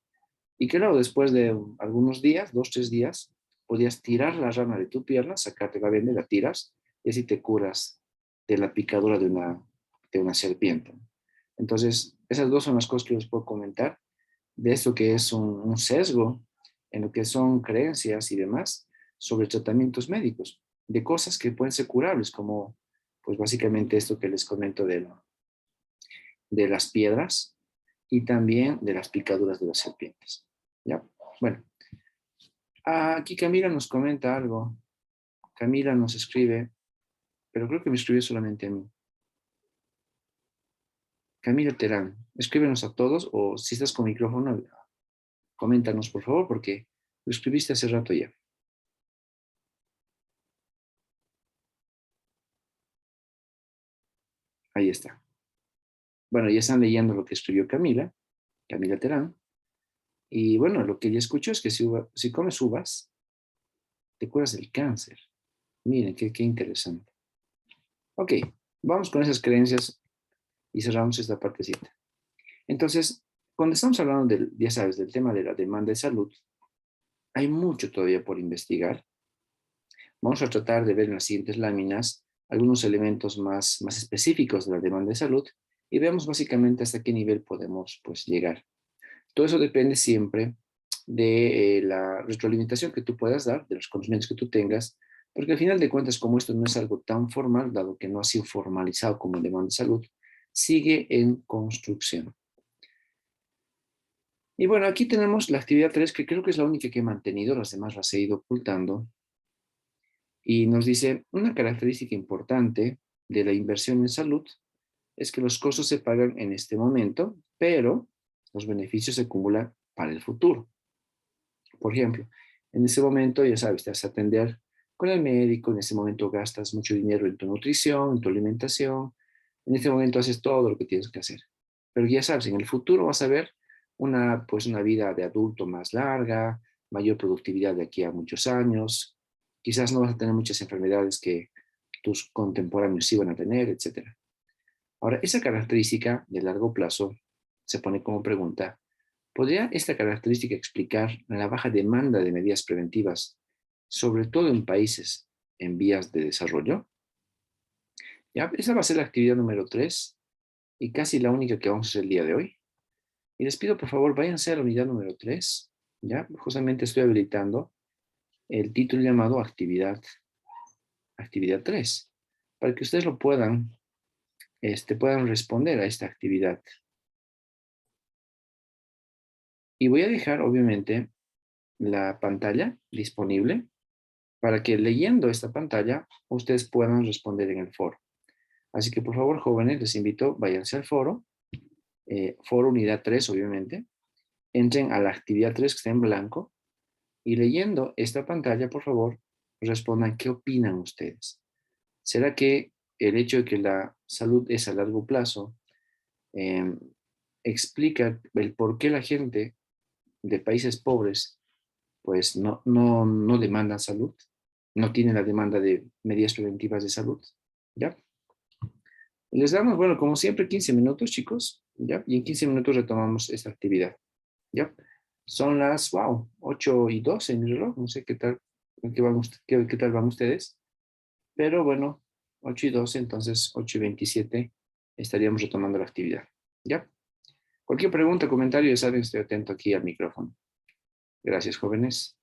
Y que luego después de algunos días, 2, 3 días, podías tirar la rana de tu pierna, sacarte la venda y la tiras, y así te curas de la picadura de una serpiente. Entonces, esas dos son las cosas que les puedo comentar de esto que es un sesgo en lo que son creencias y demás sobre tratamientos médicos, de cosas que pueden ser curables, como pues básicamente esto que les comento de las piedras y también de las picaduras de las serpientes. ¿Ya? Bueno, aquí Camila nos comenta algo. Camila nos escribe, pero creo que me escribió solamente a mí. Camila Terán, escríbenos a todos o si estás con micrófono, coméntanos por favor porque lo escribiste hace rato ya. Ahí está. Bueno, ya están leyendo lo que escribió Camila Terán. Y bueno, lo que ella escuchó es que si comes uvas, te curas del cáncer. Miren, qué interesante. Ok, vamos con esas creencias y cerramos esta partecita. Entonces, cuando estamos hablando ya sabes, del tema de la demanda de salud, hay mucho todavía por investigar. Vamos a tratar de ver en las siguientes láminas algunos elementos más específicos de la demanda de salud y veamos básicamente hasta qué nivel podemos pues, llegar. Todo eso depende siempre de la retroalimentación que tú puedas dar, de los conocimientos que tú tengas, porque al final de cuentas, como esto no es algo tan formal, dado que no ha sido formalizado como demanda de salud, sigue en construcción. Y bueno, aquí tenemos la actividad 3, que creo que es la única que he mantenido, las demás las he ido ocultando. Y nos dice, una característica importante de la inversión en salud es que los costos se pagan en este momento, pero los beneficios se acumulan para el futuro. Por ejemplo, en ese momento, ya sabes, te vas a atender con el médico, en ese momento gastas mucho dinero en tu nutrición, en tu alimentación, en este momento haces todo lo que tienes que hacer. Pero ya sabes, en el futuro vas a ver pues una vida de adulto más larga, mayor productividad de aquí a muchos años, quizás no vas a tener muchas enfermedades que tus contemporáneos sí van a tener, etc. Ahora, esa característica de largo plazo se pone como pregunta, ¿podría esta característica explicar la baja demanda de medidas preventivas, sobre todo en países en vías de desarrollo? Ya, esa va a ser la actividad número 3 y casi la única que vamos a hacer el día de hoy. Y les pido, por favor, váyanse a la unidad número 3. Ya, justamente estoy habilitando el título llamado actividad 3, para que ustedes lo puedan responder a esta actividad. Y voy a dejar, obviamente, la pantalla disponible para que leyendo esta pantalla ustedes puedan responder en el foro. Así que por favor, jóvenes, les invito, váyanse al foro, foro unidad 3, obviamente, entren a la actividad 3 que está en blanco y leyendo esta pantalla, por favor, respondan qué opinan ustedes. ¿Será que el hecho de que la salud es a largo plazo explica el por qué la gente de países pobres pues no demandan salud, no tienen la demanda de medidas preventivas de salud? ¿Ya? Les damos, bueno, como siempre, 15 minutos, chicos, ¿ya? Y en 15 minutos retomamos esta actividad, ¿ya? Son las, wow, 8:12 en mi reloj, no sé qué tal, qué tal van ustedes, pero bueno, 8:12, entonces 8:27 estaríamos retomando la actividad, ¿ya? Cualquier pregunta, comentario, ya saben, estoy atento aquí al micrófono. Gracias, jóvenes.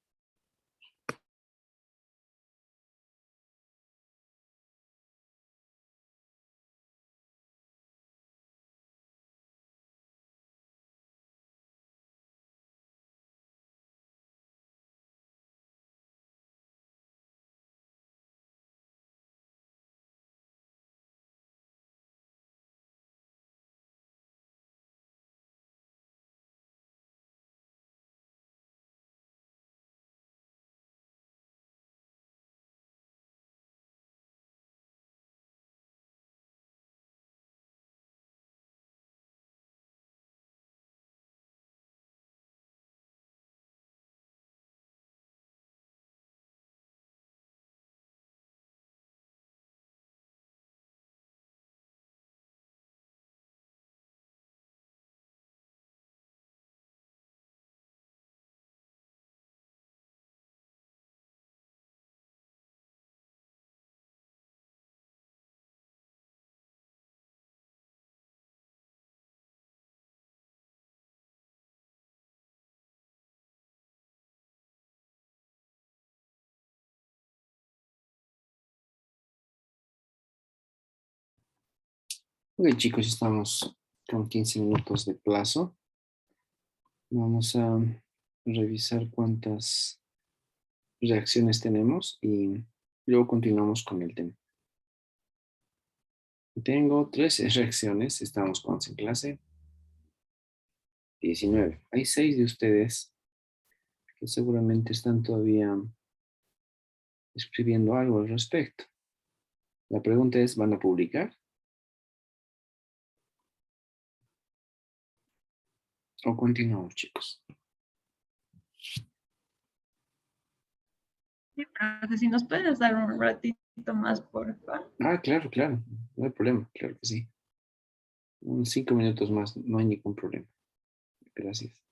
Ok, chicos, estamos con 15 minutos de plazo. Vamos a revisar cuántas reacciones tenemos y luego continuamos con el tema. Tengo 13 reacciones, estamos con en clase. 19. Hay 6 de ustedes que seguramente están todavía escribiendo algo al respecto. La pregunta es, ¿van a publicar? O continuamos, chicos. Sí, profe, si nos puedes dar un ratito más, porfa. Ah, claro, claro. No hay problema, claro que sí. Unos 5 minutos más, no hay ningún problema. Gracias.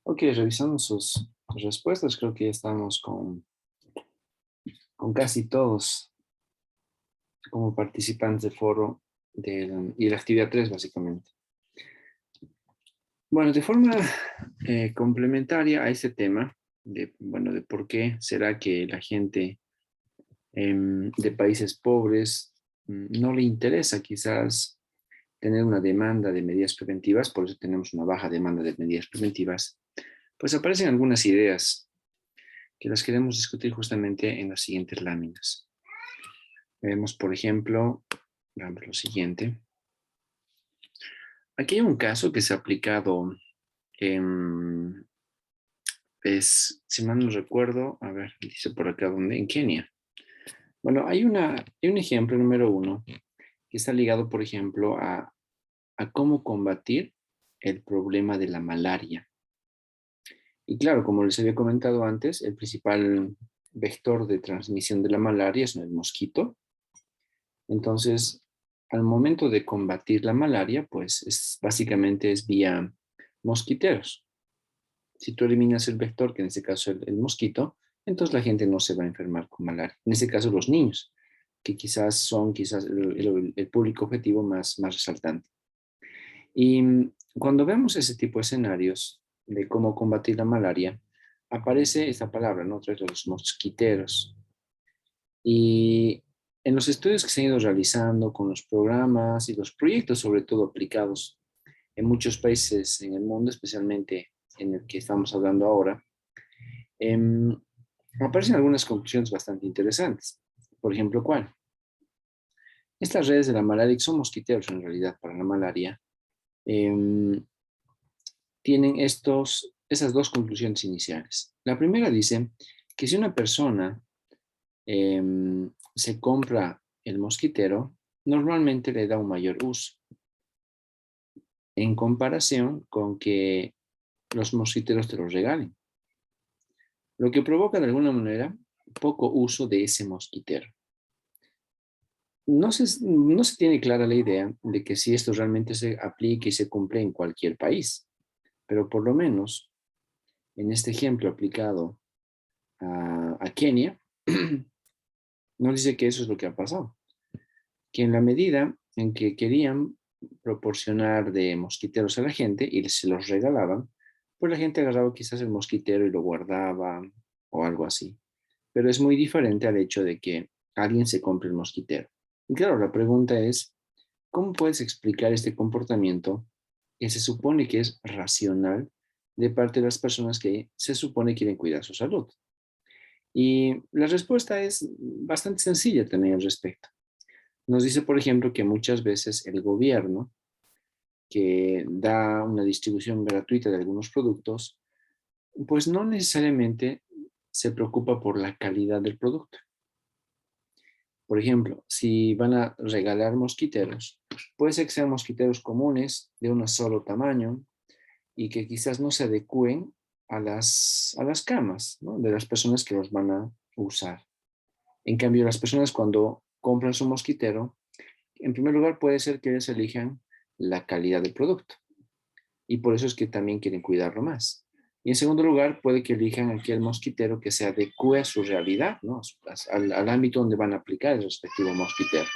Ok, revisando sus respuestas, creo que ya estamos con casi todos como participantes del foro y la actividad 3 básicamente. Bueno, de forma complementaria a ese tema, de por qué será que la gente de países pobres no le interesa quizás tener una demanda de medidas preventivas, por eso tenemos una baja demanda de medidas preventivas, pues aparecen algunas ideas que las queremos discutir justamente en las siguientes láminas. Vemos, por ejemplo, veamos lo siguiente. Aquí hay un caso que se ha aplicado si mal no recuerdo, a ver, dice por acá, ¿dónde? En Kenia. Bueno, hay un ejemplo número 1 que está ligado, por ejemplo, a cómo combatir el problema de la malaria. Y claro, como les había comentado antes, el principal vector de transmisión de la malaria es el mosquito. Entonces, al momento de combatir la malaria, pues básicamente es vía mosquiteros. Si tú eliminas el vector, que en este caso es el mosquito, entonces la gente no se va a enfermar con malaria. En este caso los niños, que quizás son el público objetivo más resaltante. Y cuando vemos ese tipo de escenarios de cómo combatir la malaria, aparece esta palabra, ¿no? Otra vez los mosquiteros. Y en los estudios que se han ido realizando con los programas y los proyectos, sobre todo aplicados en muchos países en el mundo, especialmente en el que estamos hablando ahora, aparecen algunas conclusiones bastante interesantes. Por ejemplo, ¿cuál? Estas redes de la malaria, que son mosquiteros en realidad para la malaria, tienen esas dos conclusiones iniciales. La primera dice que si una persona se compra el mosquitero, normalmente le da un mayor uso, en comparación con que los mosquiteros te los regalen, lo que provoca de alguna manera poco uso de ese mosquitero. No se tiene clara la idea de que si esto realmente se aplique y se cumple en cualquier país, pero por lo menos en este ejemplo aplicado a Kenia, nos dice que eso es lo que ha pasado, que en la medida en que querían proporcionar de mosquiteros a la gente y se los regalaban, pues la gente agarraba quizás el mosquitero y lo guardaba o algo así. Pero es muy diferente al hecho de que alguien se compre el mosquitero. Y claro, la pregunta es, ¿cómo puedes explicar este comportamiento que se supone que es racional de parte de las personas que se supone quieren cuidar su salud? Y la respuesta es bastante sencilla también al respecto. Nos dice, por ejemplo, que muchas veces el gobierno, que da una distribución gratuita de algunos productos, pues no necesariamente se preocupa por la calidad del producto. Por ejemplo, si van a regalar mosquiteros, puede ser que sean mosquiteros comunes, de un solo tamaño, y que quizás no se adecúen a las camas, ¿no?, de las personas que los van a usar. En cambio, las personas cuando compran su mosquitero, en primer lugar puede ser que ellos elijan la calidad del producto, y por eso es que también quieren cuidarlo más. Y en segundo lugar, puede que elijan aquel mosquitero que se adecue a su realidad, ¿no?, al ámbito donde van a aplicar el respectivo mosquitero.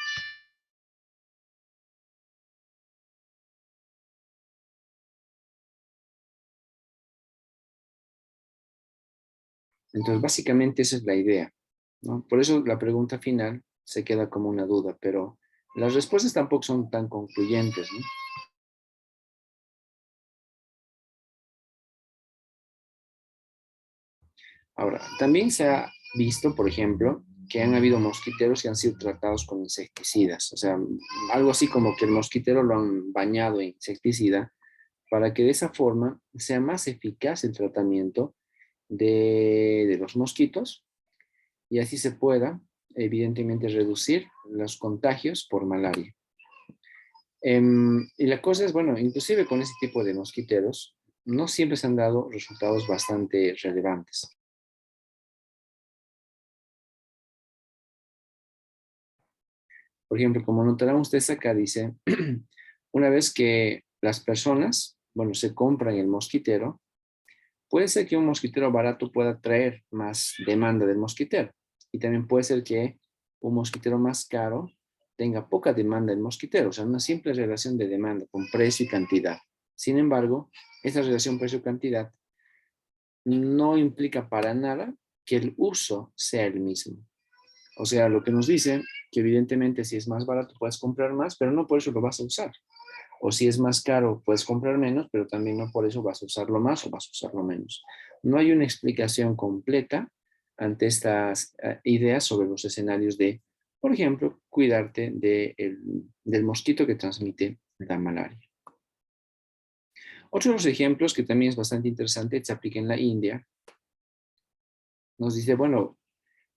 Entonces, básicamente esa es la idea, ¿no? Por eso la pregunta final se queda como una duda, pero las respuestas tampoco son tan concluyentes, ¿no? Ahora, también se ha visto, por ejemplo, que han habido mosquiteros que han sido tratados con insecticidas, o sea, algo así como que el mosquitero lo han bañado en insecticida para que de esa forma sea más eficaz el tratamiento de los mosquitos y así se pueda, evidentemente, reducir los contagios por malaria. Y la cosa es, bueno, inclusive con ese tipo de mosquiteros, no siempre se han dado resultados bastante relevantes. Por ejemplo, como notarán ustedes acá dice, una vez que las personas, bueno, se compran el mosquitero, Puede ser que un mosquitero barato pueda traer más demanda del mosquitero. Y también puede ser que un mosquitero más caro tenga poca demanda del mosquitero. O sea, una simple relación de demanda con precio y cantidad. Sin embargo, esa relación precio-cantidad no implica para nada que el uso sea el mismo. O sea, lo que nos dice que evidentemente si es más barato puedes comprar más, pero no por eso lo vas a usar. O si es más caro puedes comprar menos, pero también no por eso vas a usarlo más o vas a usarlo menos. No hay una explicación completa ante estas ideas sobre los escenarios de, por ejemplo, cuidarte del mosquito que transmite la malaria. Otro de los ejemplos que también es bastante interesante se aplica en la India. Nos dice, bueno,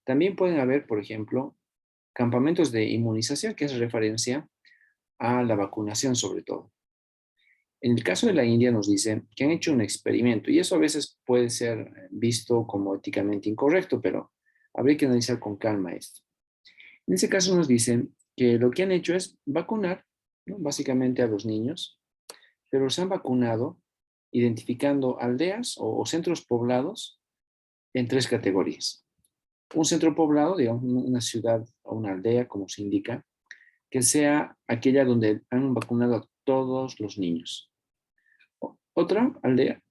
también pueden haber, por ejemplo, campamentos de inmunización, que es referencia a la vacunación sobre todo. En el caso de la India nos dice que han hecho un experimento y eso a veces puede ser visto como éticamente incorrecto, pero habría que analizar con calma esto. En ese caso nos dicen que lo que han hecho es vacunar, ¿no?, básicamente a los niños, pero se han vacunado identificando aldeas o centros poblados en 3 categorías. Un centro poblado, digamos, una ciudad o una aldea, como se indica, que sea aquella donde han vacunado a todos los niños. Otra aldea,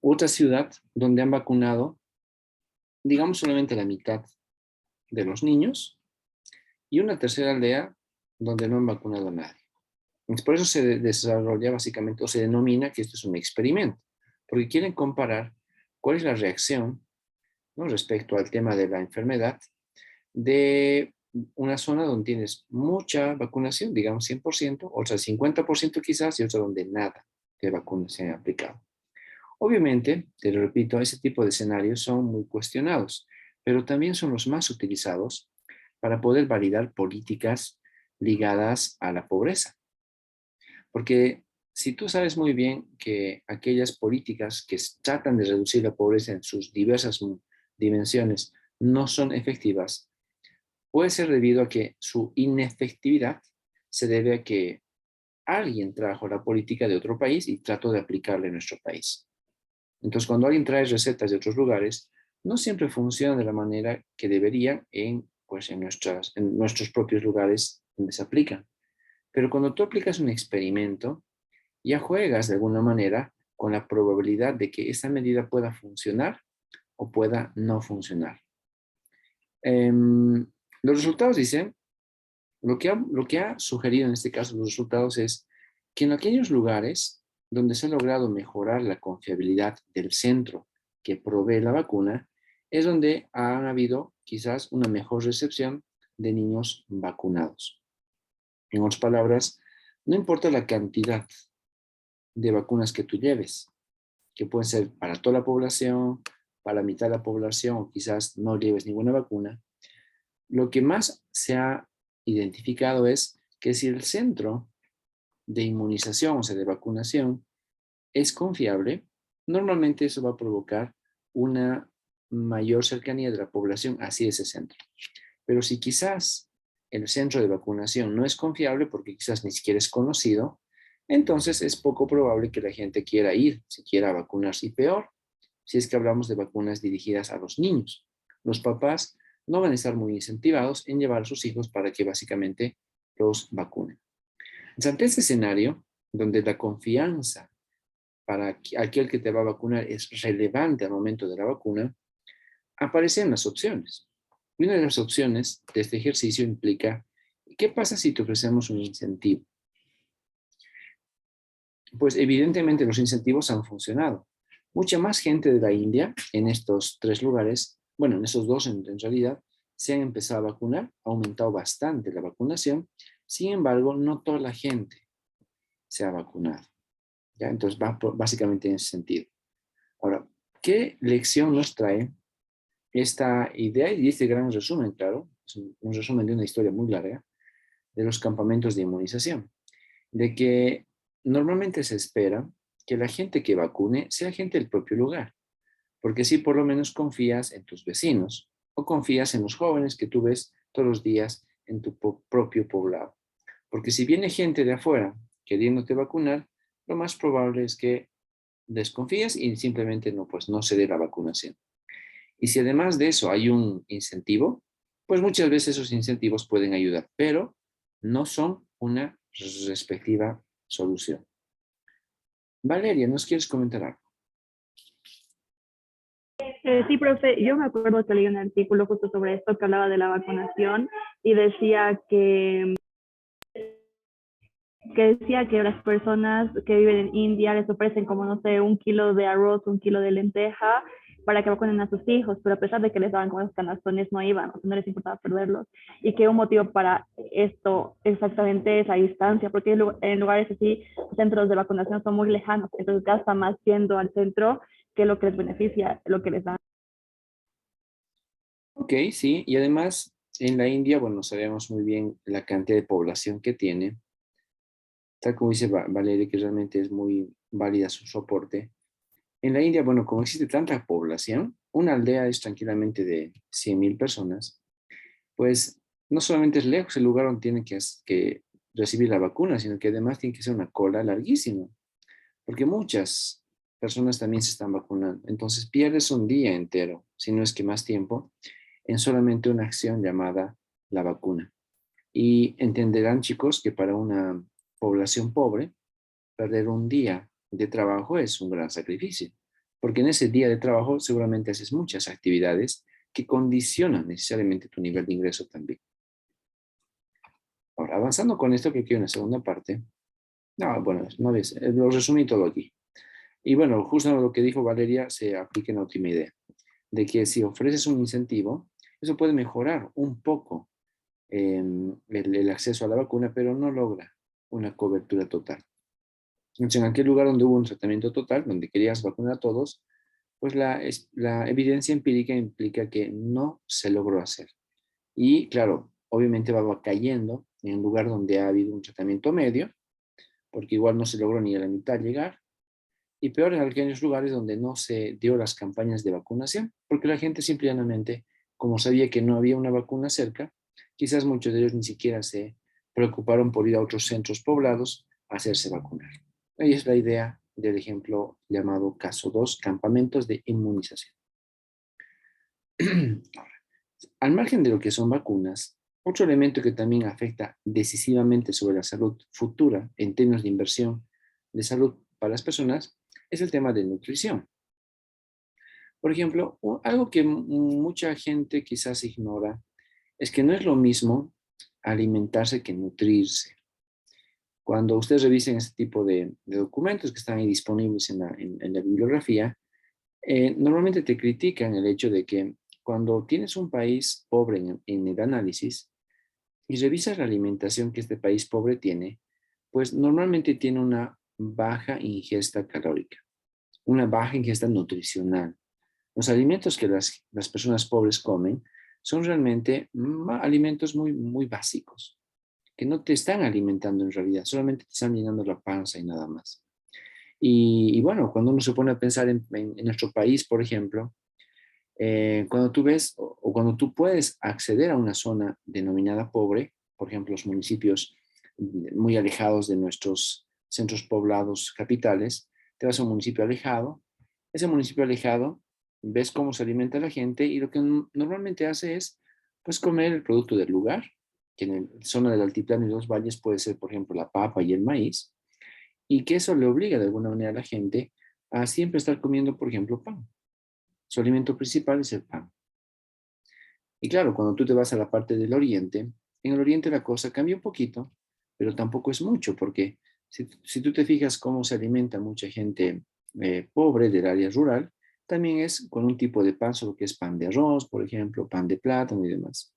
otra ciudad donde han vacunado, digamos, solamente la mitad de los niños, y una tercera aldea donde no han vacunado a nadie. Entonces, por eso se desarrolla básicamente, o se denomina que esto es un experimento, porque quieren comparar cuál es la reacción, ¿no?, respecto al tema de la enfermedad de una zona donde tienes mucha vacunación, digamos 100%, otra 50% quizás, y otra donde nada de vacunas se ha aplicado. Obviamente, te lo repito, ese tipo de escenarios son muy cuestionados, pero también son los más utilizados para poder validar políticas ligadas a la pobreza. Porque si tú sabes muy bien que aquellas políticas que tratan de reducir la pobreza en sus diversas dimensiones no son efectivas, puede ser debido a que su inefectividad se debe a que alguien trajo la política de otro país y trató de aplicarla en nuestro país. Entonces, cuando alguien trae recetas de otros lugares, no siempre funciona de la manera que debería en nuestros propios lugares donde se aplican. Pero cuando tú aplicas un experimento, ya juegas de alguna manera con la probabilidad de que esa medida pueda funcionar o pueda no funcionar. Los resultados dicen, lo que ha sugerido en este caso los resultados es que en aquellos lugares donde se ha logrado mejorar la confiabilidad del centro que provee la vacuna, es donde ha habido quizás una mejor recepción de niños vacunados. En otras palabras, no importa la cantidad de vacunas que tú lleves, que pueden ser para toda la población, para mitad de la población, o quizás no lleves ninguna vacuna, lo que más se ha identificado es que si el centro de inmunización, o sea, de vacunación, es confiable, normalmente eso va a provocar una mayor cercanía de la población hacia ese centro. Pero si quizás el centro de vacunación no es confiable porque quizás ni siquiera es conocido, entonces es poco probable que la gente quiera ir, si quiera vacunarse. Y peor, si es que hablamos de vacunas dirigidas a los niños. Los papás no van a estar muy incentivados en llevar a sus hijos para que básicamente los vacunen. Entonces, ante este escenario, donde la confianza para aquel que te va a vacunar es relevante al momento de la vacuna, aparecen las opciones. Y una de las opciones de este ejercicio implica, ¿qué pasa si te ofrecemos un incentivo? Pues evidentemente los incentivos han funcionado. Mucha más gente de la India en estos 3 lugares, bueno, en esos 2 en realidad, se han empezado a vacunar, ha aumentado bastante la vacunación, sin embargo, no toda la gente se ha vacunado. ¿Ya? Entonces va básicamente en ese sentido. Ahora, ¿qué lección nos trae esta idea y este gran resumen, claro, es un resumen de una historia muy larga, de los campamentos de inmunización? De que normalmente se espera que la gente que vacune sea gente del propio lugar, porque así por lo menos confías en tus vecinos o confías en los jóvenes que tú ves todos los días en tu propio poblado. Porque si viene gente de afuera queriéndote vacunar, lo más probable es que desconfías y simplemente no, pues no se dé la vacunación. Y si además de eso hay un incentivo, pues muchas veces esos incentivos pueden ayudar, pero no son una respectiva solución. Valeria, ¿nos quieres comentar algo? Sí, profe, yo me acuerdo que leí un artículo justo sobre esto que hablaba de la vacunación y decía que las personas que viven en India les ofrecen como, no sé, 1 kilo de arroz, 1 kilo de lenteja para que vacunen a sus hijos, pero a pesar de que les daban con los canastones no iban, o sea, no les importaba perderlos. Y que un motivo para esto exactamente es la distancia, porque en lugares así, los centros de vacunación son muy lejanos, entonces gasta más yendo al centro que lo que les beneficia, lo que les da. Ok, sí, y además en la India, bueno, sabemos muy bien la cantidad de población que tiene, tal como dice Valeria, que realmente es muy válida su soporte. En la India, bueno, como existe tanta población, una aldea es tranquilamente de 100.000 personas, pues no solamente es lejos el lugar donde tienen que recibir la vacuna, sino que además tiene que ser una cola larguísima, porque muchas personas también se están vacunando. Entonces pierdes un día entero, si no es que más tiempo, en solamente una acción llamada la vacuna. Y entenderán, chicos, que para una población pobre, perder un día de trabajo es un gran sacrificio, porque en ese día de trabajo seguramente haces muchas actividades que condicionan necesariamente tu nivel de ingreso también. Ahora, avanzando con esto, que quiero una segunda parte. No, bueno, no ves, lo resumí todo aquí. Y bueno, justo lo que dijo Valeria se aplica en la última idea, de que si ofreces un incentivo, eso puede mejorar un poco el acceso a la vacuna, pero no logra una cobertura total. Entonces, en aquel lugar donde hubo un tratamiento total, donde querías vacunar a todos, pues la evidencia empírica implica que no se logró hacer. Y claro, obviamente va cayendo en un lugar donde ha habido un tratamiento medio, porque igual no se logró ni a la mitad llegar, y peor en aquellos lugares donde no se dio las campañas de vacunación, porque la gente simplemente, como sabía que no había una vacuna cerca, quizás muchos de ellos ni siquiera se preocuparon por ir a otros centros poblados a hacerse vacunar. Ahí es la idea del ejemplo llamado caso 2, campamentos de inmunización. Ahora, al margen de lo que son vacunas, otro elemento que también afecta decisivamente sobre la salud futura en términos de inversión de salud para las personas es el tema de nutrición. Por ejemplo, algo que mucha gente quizás ignora es que no es lo mismo alimentarse que nutrirse. Cuando ustedes revisen este tipo de documentos que están ahí disponibles en la bibliografía, normalmente te critican el hecho de que cuando tienes un país pobre en el análisis y revisas la alimentación que este país pobre tiene, pues normalmente tiene una baja ingesta calórica, una baja ingesta nutricional. Los alimentos que las personas pobres comen son realmente alimentos muy, muy básicos, que no te están alimentando en realidad, solamente te están llenando la panza y nada más. Y bueno, cuando uno se pone a pensar en nuestro país, por ejemplo, cuando tú ves o cuando tú puedes acceder a una zona denominada pobre, por ejemplo, los municipios muy alejados de nuestros centros poblados capitales, te vas a un municipio alejado, ese municipio alejado, ves cómo se alimenta la gente y lo que normalmente hace es pues comer el producto del lugar, que en la zona del altiplano y los valles puede ser, por ejemplo, la papa y el maíz, y que eso le obliga de alguna manera a la gente a siempre estar comiendo, por ejemplo, pan. Su alimento principal es el pan. Y claro, cuando tú te vas a la parte del oriente, en el oriente la cosa cambia un poquito, pero tampoco es mucho, porque si tú te fijas cómo se alimenta mucha gente pobre del área rural, también es con un tipo de pan, solo que es pan de arroz, por ejemplo, pan de plátano y demás.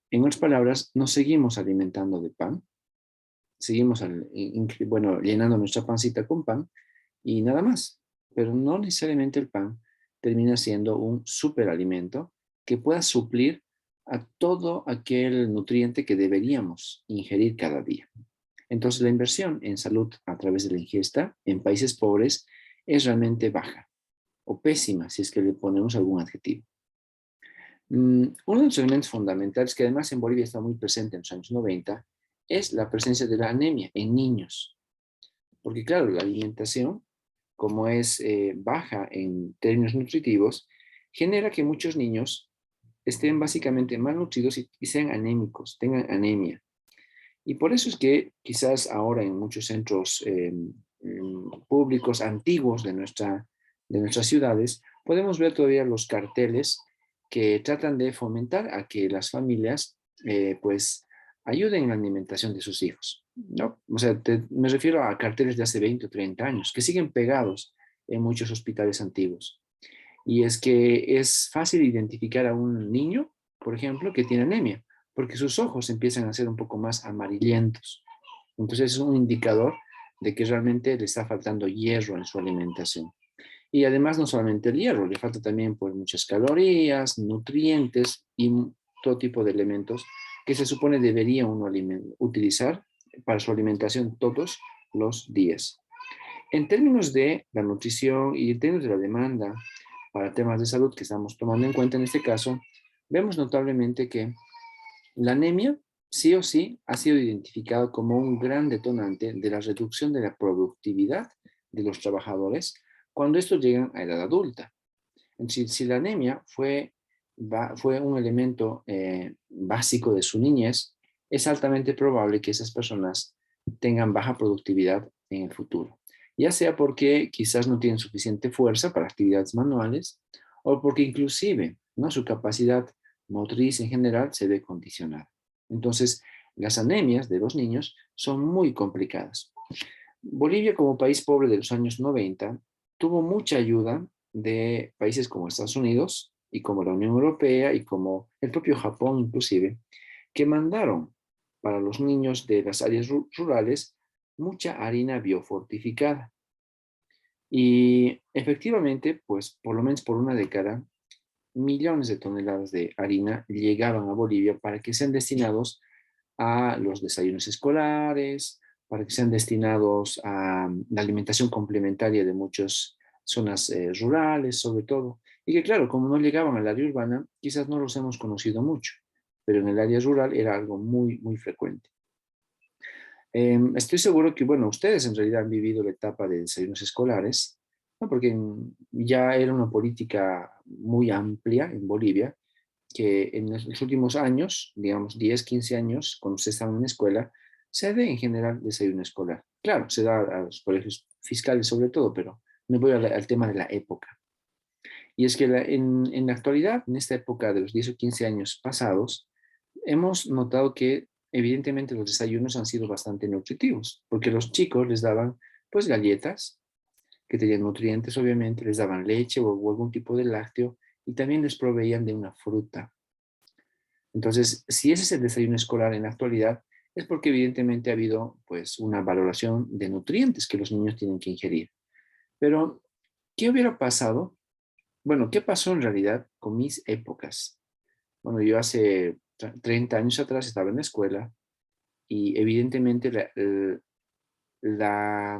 En otras palabras, nos seguimos alimentando de pan, seguimos llenando nuestra pancita con pan y nada más, pero no necesariamente el pan termina siendo un superalimento que pueda suplir a todo aquel nutriente que deberíamos ingerir cada día. Entonces la inversión en salud a través de la ingesta en países pobres es realmente baja o pésima si es que le ponemos algún adjetivo. Uno de los elementos fundamentales que además en Bolivia está muy presente en los años 90 es la presencia de la anemia en niños. Porque claro, la alimentación como es baja en términos nutritivos, genera que muchos niños estén básicamente malnutridos y sean anémicos, tengan anemia. Y por eso es que quizás ahora en muchos centros públicos antiguos de nuestras ciudades, podemos ver todavía los carteles que tratan de fomentar a que las familias pues ayuden en la alimentación de sus hijos, ¿no? O sea, me refiero a carteles de hace 20 o 30 años que siguen pegados en muchos hospitales antiguos. Y es que es fácil identificar a un niño, por ejemplo, que tiene anemia, porque sus ojos empiezan a ser un poco más amarillentos. Entonces es un indicador de que realmente le está faltando hierro en su alimentación. Y además no solamente el hierro, le falta también pues muchas calorías, nutrientes y todo tipo de elementos que se supone debería uno utilizar para su alimentación todos los días. En términos de la nutrición y en términos de la demanda para temas de salud que estamos tomando en cuenta en este caso, vemos notablemente que la anemia sí o sí ha sido identificado como un gran detonante de la reducción de la productividad de los trabajadores cuando estos llegan a edad adulta. Si la anemia fue un elemento básico de su niñez, es altamente probable que esas personas tengan baja productividad en el futuro. Ya sea porque quizás no tienen suficiente fuerza para actividades manuales o porque inclusive, ¿no?, su capacidad motriz en general se ve condicionada. Entonces, las anemias de los niños son muy complicadas. Bolivia, como país pobre de los años 90, tuvo mucha ayuda de países como Estados Unidos y como la Unión Europea y como el propio Japón inclusive, que mandaron para los niños de las áreas rurales mucha harina biofortificada. Y efectivamente, pues por lo menos por una década, millones de toneladas de harina llegaban a Bolivia para que sean destinados a los desayunos escolares, para que sean destinados a la alimentación complementaria de muchas zonas rurales, sobre todo. Y que claro, como no llegaban al área urbana, quizás no los hemos conocido mucho, pero en el área rural era algo muy, muy frecuente. Estoy seguro que, bueno, ustedes en realidad han vivido la etapa de desayunos escolares, ¿no?, porque ya era una política muy amplia en Bolivia, que en los últimos años, digamos 10, 15 años, cuando se estaba en la escuela, se da en general desayuno escolar. Claro, se da a los colegios fiscales sobre todo, pero me voy al tema de la época. Y es que en la actualidad, en esta época de los 10 o 15 años pasados, hemos notado que evidentemente los desayunos han sido bastante nutritivos, porque los chicos les daban pues galletas que tenían nutrientes, obviamente, les daban leche o algún tipo de lácteo y también les proveían de una fruta. Entonces, si ese es el desayuno escolar en la actualidad, es porque evidentemente ha habido pues una valoración de nutrientes que los niños tienen que ingerir. Pero, ¿qué hubiera pasado? Bueno, ¿qué pasó en realidad con mis épocas? Bueno, yo hace 30 años atrás estaba en la escuela y evidentemente la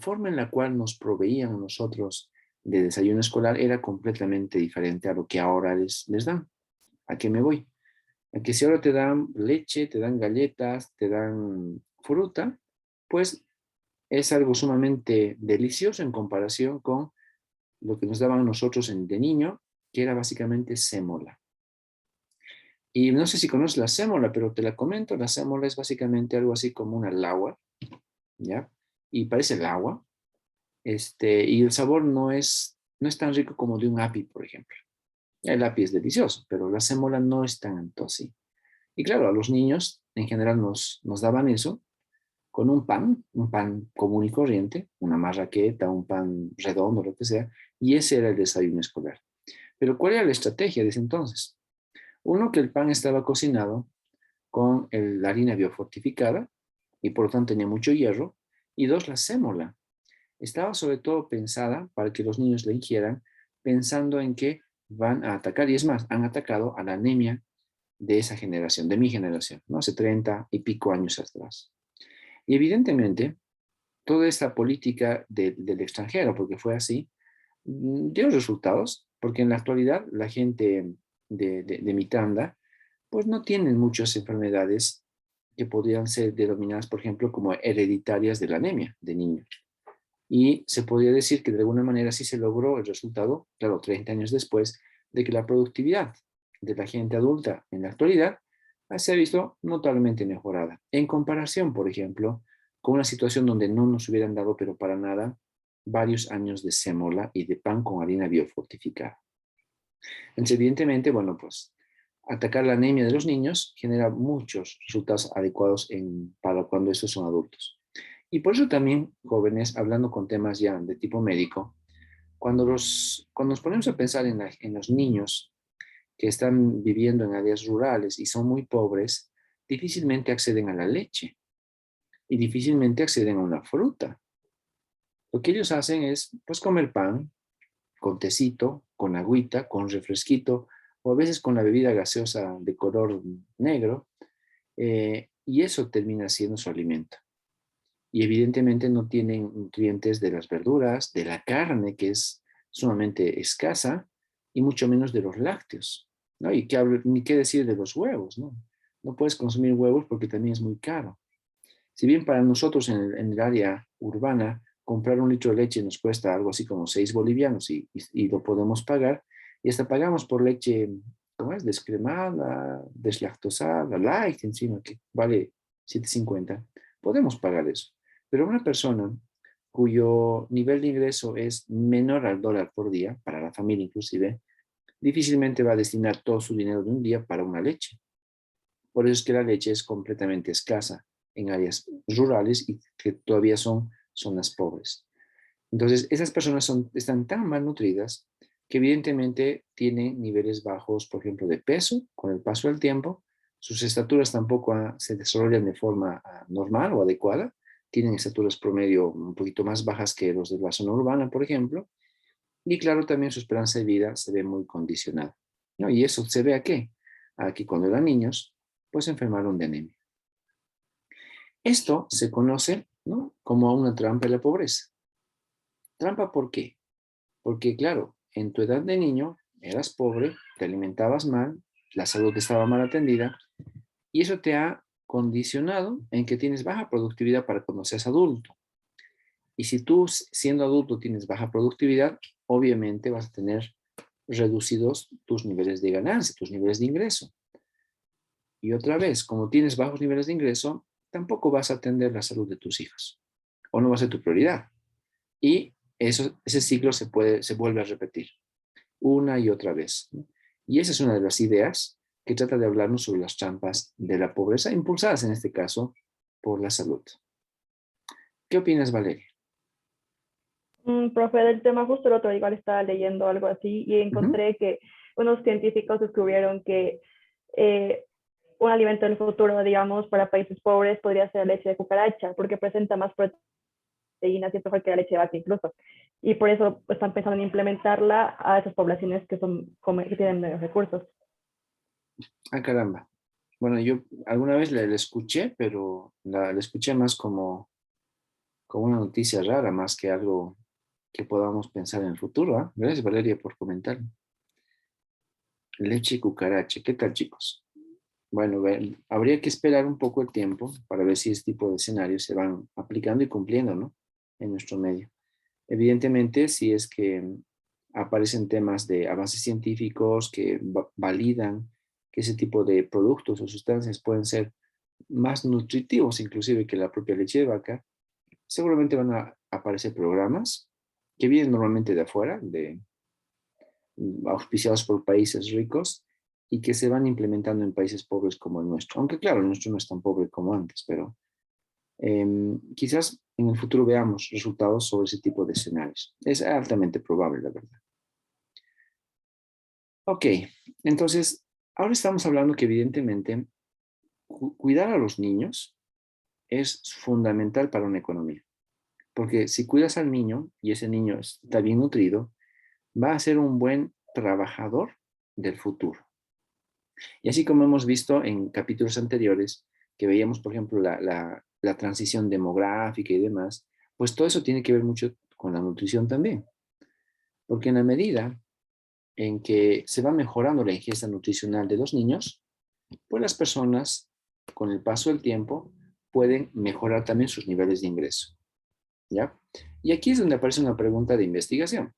forma en la cual nos proveían a nosotros de desayuno escolar era completamente diferente a lo que ahora les dan. ¿A qué me voy? A que si ahora te dan leche, te dan galletas, te dan fruta, pues es algo sumamente delicioso en comparación con lo que nos daban a nosotros de niño, que era básicamente sémola. Y no sé si conoces la sémola, pero te la comento. La sémola es básicamente algo así como una lagua, ¿ya? Y parece el agua. Y el sabor no es tan rico como de un api, por ejemplo. El api es delicioso, pero la sémola no es tanto así. Y claro, a los niños en general nos daban eso con un pan común y corriente, una marraqueta, un pan redondo, lo que sea, y ese era el desayuno escolar. Pero ¿cuál era la estrategia de ese entonces? Uno, que el pan estaba cocinado con la harina biofortificada y por lo tanto tenía mucho hierro. Y dos, la sémola estaba sobre todo pensada para que los niños la ingieran pensando en que van a atacar, y es más, han atacado a la anemia de esa generación, de mi generación, ¿no? Hace 30 y pico años atrás. Y evidentemente, toda esta política del extranjero, porque fue así, dio resultados, porque en la actualidad la gente de mi tanda, pues no tienen muchas enfermedades que podrían ser denominadas, por ejemplo, como hereditarias de la anemia de niños. Y se podría decir que de alguna manera sí se logró el resultado, claro, 30 años después, de que la productividad de la gente adulta en la actualidad se ha visto notablemente mejorada. En comparación, por ejemplo, con una situación donde no nos hubieran dado, pero para nada, varios años de sémola y de pan con harina biofortificada. Entonces, evidentemente, bueno, pues atacar la anemia de los niños genera muchos resultados adecuados para cuando estos son adultos. Y por eso también, jóvenes, hablando con temas ya de tipo médico, cuando nos ponemos a pensar en los niños que están viviendo en áreas rurales y son muy pobres, difícilmente acceden a la leche y difícilmente acceden a una fruta. Lo que ellos hacen es, pues, comer pan con tecito, con agüita, con refresquito, o a veces con la bebida gaseosa de color negro, y eso termina siendo su alimento. Y evidentemente no tienen nutrientes de las verduras, de la carne, que es sumamente escasa, y mucho menos de los lácteos, ¿no? Y ni qué decir de los huevos, ¿no? No puedes consumir huevos porque también es muy caro. Si bien para nosotros en el área urbana comprar un litro de leche nos cuesta algo así como 6 bolivianos y lo podemos pagar, y hasta pagamos por leche, ¿cómo es? Descremada, deslactosada, light encima, que vale 7.50. Podemos pagar eso. Pero una persona cuyo nivel de ingreso es menor al dólar por día, para la familia inclusive, difícilmente va a destinar todo su dinero de un día para una leche. Por eso es que la leche es completamente escasa en áreas rurales y que todavía son zonas pobres. Entonces, esas personas están tan malnutridas que evidentemente tienen niveles bajos, por ejemplo, de peso con el paso del tiempo. Sus estaturas tampoco se desarrollan de forma normal o adecuada. Tienen estaturas promedio un poquito más bajas que los de la zona urbana, por ejemplo. Y claro, también su esperanza de vida se ve muy condicionada, ¿no? ¿Y eso se ve a qué? A que cuando eran niños, pues se enfermaron de anemia. Esto se conoce, ¿no?, como una trampa de la pobreza. ¿Trampa por qué? Porque, claro, en tu edad de niño eras pobre, te alimentabas mal, la salud estaba mal atendida, y eso te ha condicionado en que tienes baja productividad para cuando seas adulto. Y si tú, siendo adulto, tienes baja productividad, obviamente vas a tener reducidos tus niveles de ganancia, tus niveles de ingreso. Y otra vez, como tienes bajos niveles de ingreso, tampoco vas a atender la salud de tus hijos, o no va a ser tu prioridad. Y ese ciclo se vuelve a repetir una y otra vez, ¿no? Y esa es una de las ideas que trata de hablarnos sobre las trampas de la pobreza, impulsadas en este caso por la salud. ¿Qué opinas, Valeria? Profe, del tema justo el otro día igual estaba leyendo algo así y encontré que unos científicos descubrieron que un alimento del futuro, digamos, para países pobres podría ser leche de cucaracha, porque presenta más proteínas y es mejor que la leche de vaca incluso. Y por eso están pensando en implementarla a esas poblaciones que tienen menos recursos. Ah, caramba. Bueno, yo alguna vez la escuché, pero la escuché más como una noticia rara, más que algo que podamos pensar en el futuro, ¿eh? Gracias, Valeria, por comentar. Leche y cucaracha. ¿Qué tal, chicos? Bueno, habría que esperar un poco el tiempo para ver si este tipo de escenarios se van aplicando y cumpliendo, ¿no?, en nuestro medio. Evidentemente, si es que aparecen temas de avances científicos que validan que ese tipo de productos o sustancias pueden ser más nutritivos inclusive que la propia leche de vaca, seguramente van a aparecer programas que vienen normalmente de afuera, auspiciados por países ricos y que se van implementando en países pobres como el nuestro. Aunque claro, el nuestro no es tan pobre como antes, pero quizás en el futuro veamos resultados sobre ese tipo de escenarios. Es altamente probable, la verdad. Ok, entonces, ahora estamos hablando que evidentemente cuidar a los niños es fundamental para una economía. Porque si cuidas al niño y ese niño está bien nutrido, va a ser un buen trabajador del futuro. Y así como hemos visto en capítulos anteriores, que veíamos, por ejemplo, la transición demográfica y demás, pues todo eso tiene que ver mucho con la nutrición también. Porque en la medida en que se va mejorando la ingesta nutricional de los niños, pues las personas, con el paso del tiempo, pueden mejorar también sus niveles de ingreso. ¿ya? Y aquí es donde aparece una pregunta de investigación.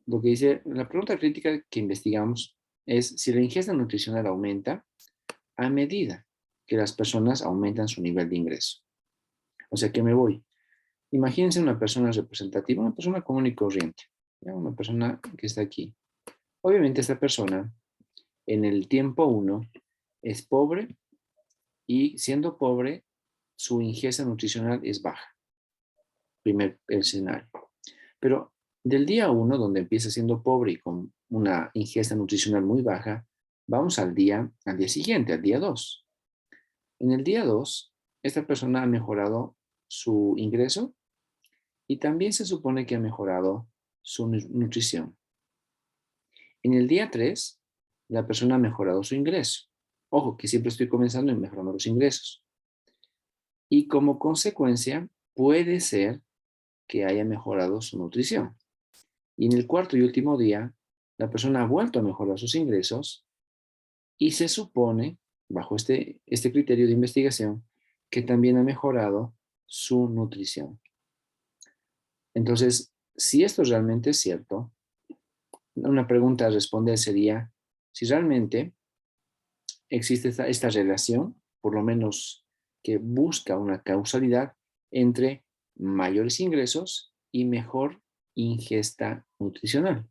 Lo que dice, la pregunta crítica que investigamos es si la ingesta nutricional aumenta a medida que las personas aumentan su nivel de ingreso. O sea, que me voy. Imagínense una persona representativa, una persona común y corriente, ¿ya? Una persona que está aquí. Obviamente esta persona en el tiempo 1 es pobre y siendo pobre su ingesta nutricional es baja. Primer escenario. Pero del día 1, donde empieza siendo pobre y con una ingesta nutricional muy baja, vamos al día siguiente, al día 2. En el día 2, esta persona ha mejorado su ingreso y también se supone que ha mejorado su nutrición. En el día 3, la persona ha mejorado su ingreso. Ojo, que siempre estoy comenzando y mejorando los ingresos. Y como consecuencia, puede ser que haya mejorado su nutrición. Y en el cuarto y último día, la persona ha vuelto a mejorar sus ingresos y se supone, bajo este criterio de investigación, que también ha mejorado su nutrición. Entonces, si esto realmente es cierto, una pregunta a responder sería si realmente existe esta relación, por lo menos que busca una causalidad entre mayores ingresos y mejor ingesta nutricional.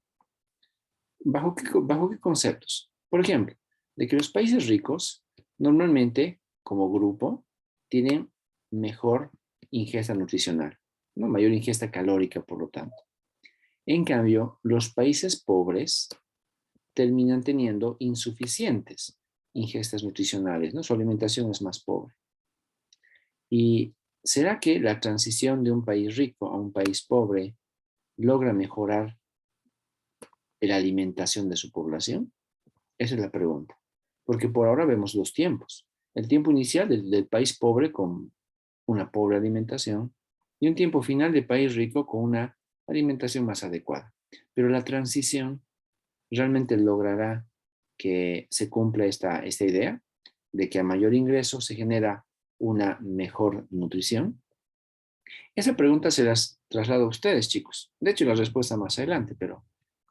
¿Bajo qué conceptos? Por ejemplo, de que los países ricos normalmente, como grupo, tienen mejor ingesta nutricional, ¿no? Mayor ingesta calórica, por lo tanto. En cambio, los países pobres terminan teniendo insuficientes ingestas nutricionales, ¿no? Su alimentación es más pobre. ¿Y será que la transición de un país rico a un país pobre logra mejorar la alimentación de su población? Esa es la pregunta. Porque por ahora vemos dos tiempos. El tiempo inicial del país pobre con una pobre alimentación y un tiempo final del país rico con una alimentación más adecuada. Pero la transición realmente logrará que se cumpla esta idea de que a mayor ingreso se genera una mejor nutrición. Esa pregunta se las traslado a ustedes, chicos. De hecho, la respuesta más adelante, pero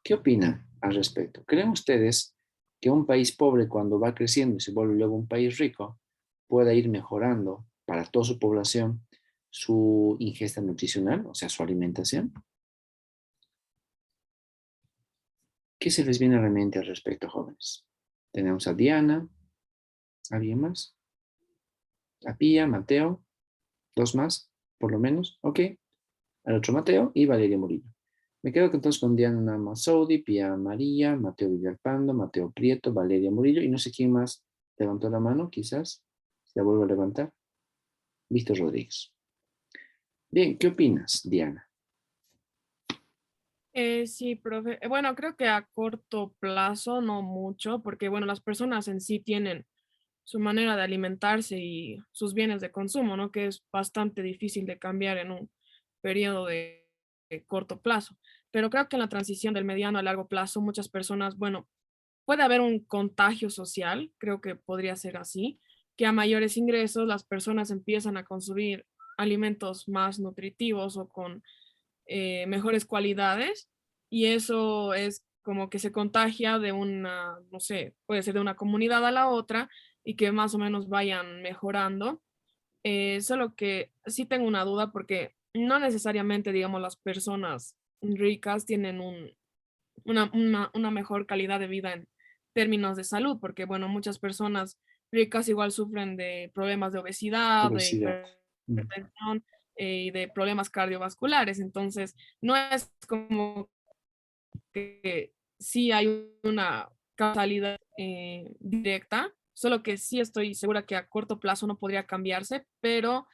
¿qué opinan al respecto? ¿Creen ustedes que un país pobre, cuando va creciendo y se vuelve luego un país rico, pueda ir mejorando para toda su población su ingesta nutricional, o sea, su alimentación? ¿Qué se les viene a la mente al respecto, jóvenes? Tenemos a Diana, ¿alguien más? A Pía, Mateo, dos más, por lo menos, ok. Al otro Mateo y Valeria Murillo. Me quedo entonces con Diana Masoudi, Pía María, Mateo Villalpando, Mateo Prieto, Valeria Murillo y no sé quién más levantó la mano, quizás, se la vuelvo a levantar. Víctor Rodríguez. Bien, ¿qué opinas, Diana? Sí, profe. Bueno, creo que a corto plazo no mucho, porque bueno, las personas en sí tienen su manera de alimentarse y sus bienes de consumo, ¿no? Que es bastante difícil de cambiar en un periodo de corto plazo. Pero creo que en la transición del mediano a largo plazo, muchas personas, bueno, puede haber un contagio social, creo que podría ser así, que a mayores ingresos las personas empiezan a consumir alimentos más nutritivos o con mejores cualidades y eso es como que se contagia de una, no sé, puede ser de una comunidad a la otra y que más o menos vayan mejorando. Solo que sí tengo una duda porque no necesariamente, digamos, las personas ricas tienen una mejor calidad de vida en términos de salud, porque bueno, muchas personas ricas igual sufren de problemas de obesidad, de Obesidad. hipertensión y de problemas cardiovasculares. Entonces, no es como que sí hay una causalidad directa, solo que sí estoy segura que a corto plazo no podría cambiarse, pero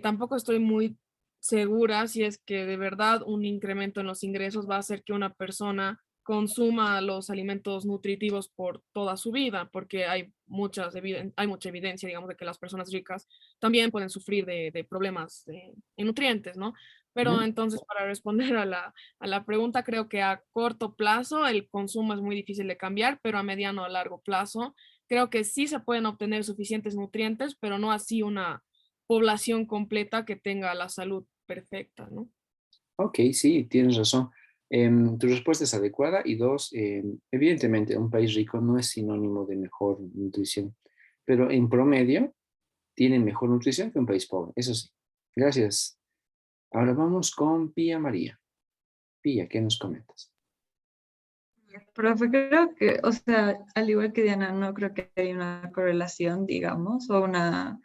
tampoco estoy muy segura si es que de verdad un incremento en los ingresos va a hacer que una persona consuma los alimentos nutritivos por toda su vida, porque hay mucha evidencia, digamos, de que las personas ricas también pueden sufrir de problemas en nutrientes, ¿no? Pero entonces, para responder a la pregunta, creo que a corto plazo el consumo es muy difícil de cambiar, pero a mediano o largo plazo creo que sí se pueden obtener suficientes nutrientes, pero no así una población completa que tenga la salud perfecta, ¿no? Ok, sí, tienes razón. Tu respuesta es adecuada. Y dos, evidentemente, un país rico no es sinónimo de mejor nutrición, pero en promedio tiene mejor nutrición que un país pobre. Eso sí. Gracias. Ahora vamos con Pía María. Pía, ¿qué nos comentas? Profe, creo que, o sea, al igual que Diana, no creo que haya una correlación, digamos, o una,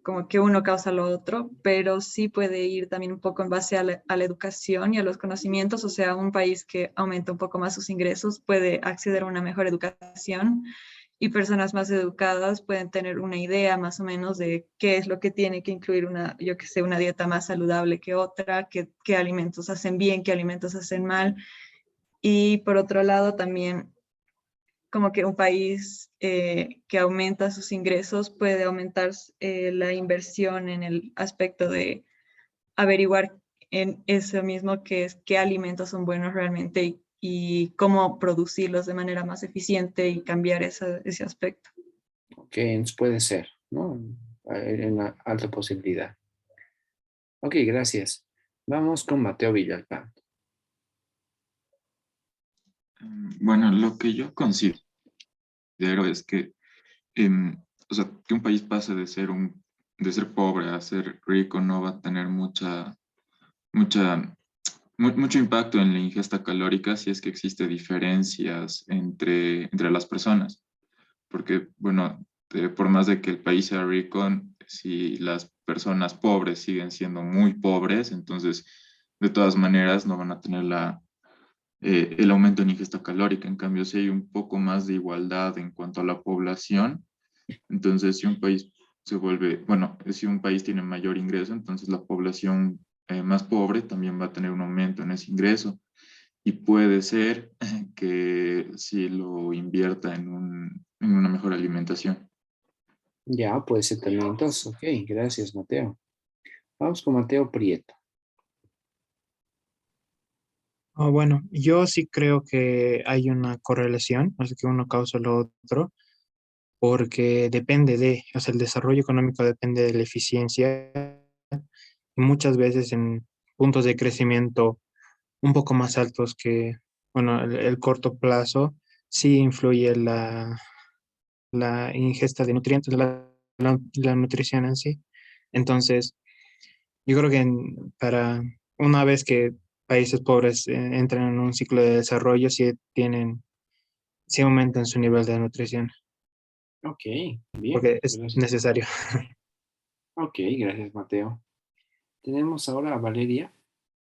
como que uno causa lo otro, pero sí puede ir también un poco en base a la educación y a los conocimientos, o sea, un país que aumenta un poco más sus ingresos puede acceder a una mejor educación y personas más educadas pueden tener una idea más o menos de qué es lo que tiene que incluir una, yo que sé, una dieta más saludable que otra, qué alimentos hacen bien, qué alimentos hacen mal. Y por otro lado, también como que un país que aumenta sus ingresos puede aumentar la inversión en el aspecto de averiguar en eso mismo que es qué alimentos son buenos realmente y cómo producirlos de manera más eficiente y cambiar ese aspecto. Ok, puede ser, ¿no? Hay una alta posibilidad. Ok, gracias. Vamos con Mateo Villalpán. Bueno, lo que yo considero es que, o sea, que un país pase de ser pobre a ser rico no va a tener mucha, mucho impacto en la ingesta calórica si es que existe diferencias entre las personas. Porque, bueno, por más de que el país sea rico, si las personas pobres siguen siendo muy pobres, entonces de todas maneras no van a tener el aumento en ingesta calórica. En cambio, si hay un poco más de igualdad en cuanto a la población, entonces si un país se vuelve, bueno, si un país tiene mayor ingreso, entonces la población más pobre también va a tener un aumento en ese ingreso. Y puede ser que si lo invierta en una mejor alimentación. Ya, puede ser también entonces. Ok, gracias, Mateo. Vamos con Mateo Prieto. Bueno, yo sí creo que hay una correlación, o sea, que uno causa lo otro, porque depende o sea, el desarrollo económico depende de la eficiencia y muchas veces en puntos de crecimiento un poco más altos que, bueno, el corto plazo, sí influye la ingesta de nutrientes, la nutrición en sí. Entonces, yo creo que para una vez que países pobres entran en un ciclo de desarrollo, sí aumentan su nivel de nutrición, Ok, bien. porque es Gracias. necesario. Ok, gracias, Mateo. Tenemos ahora a Valeria.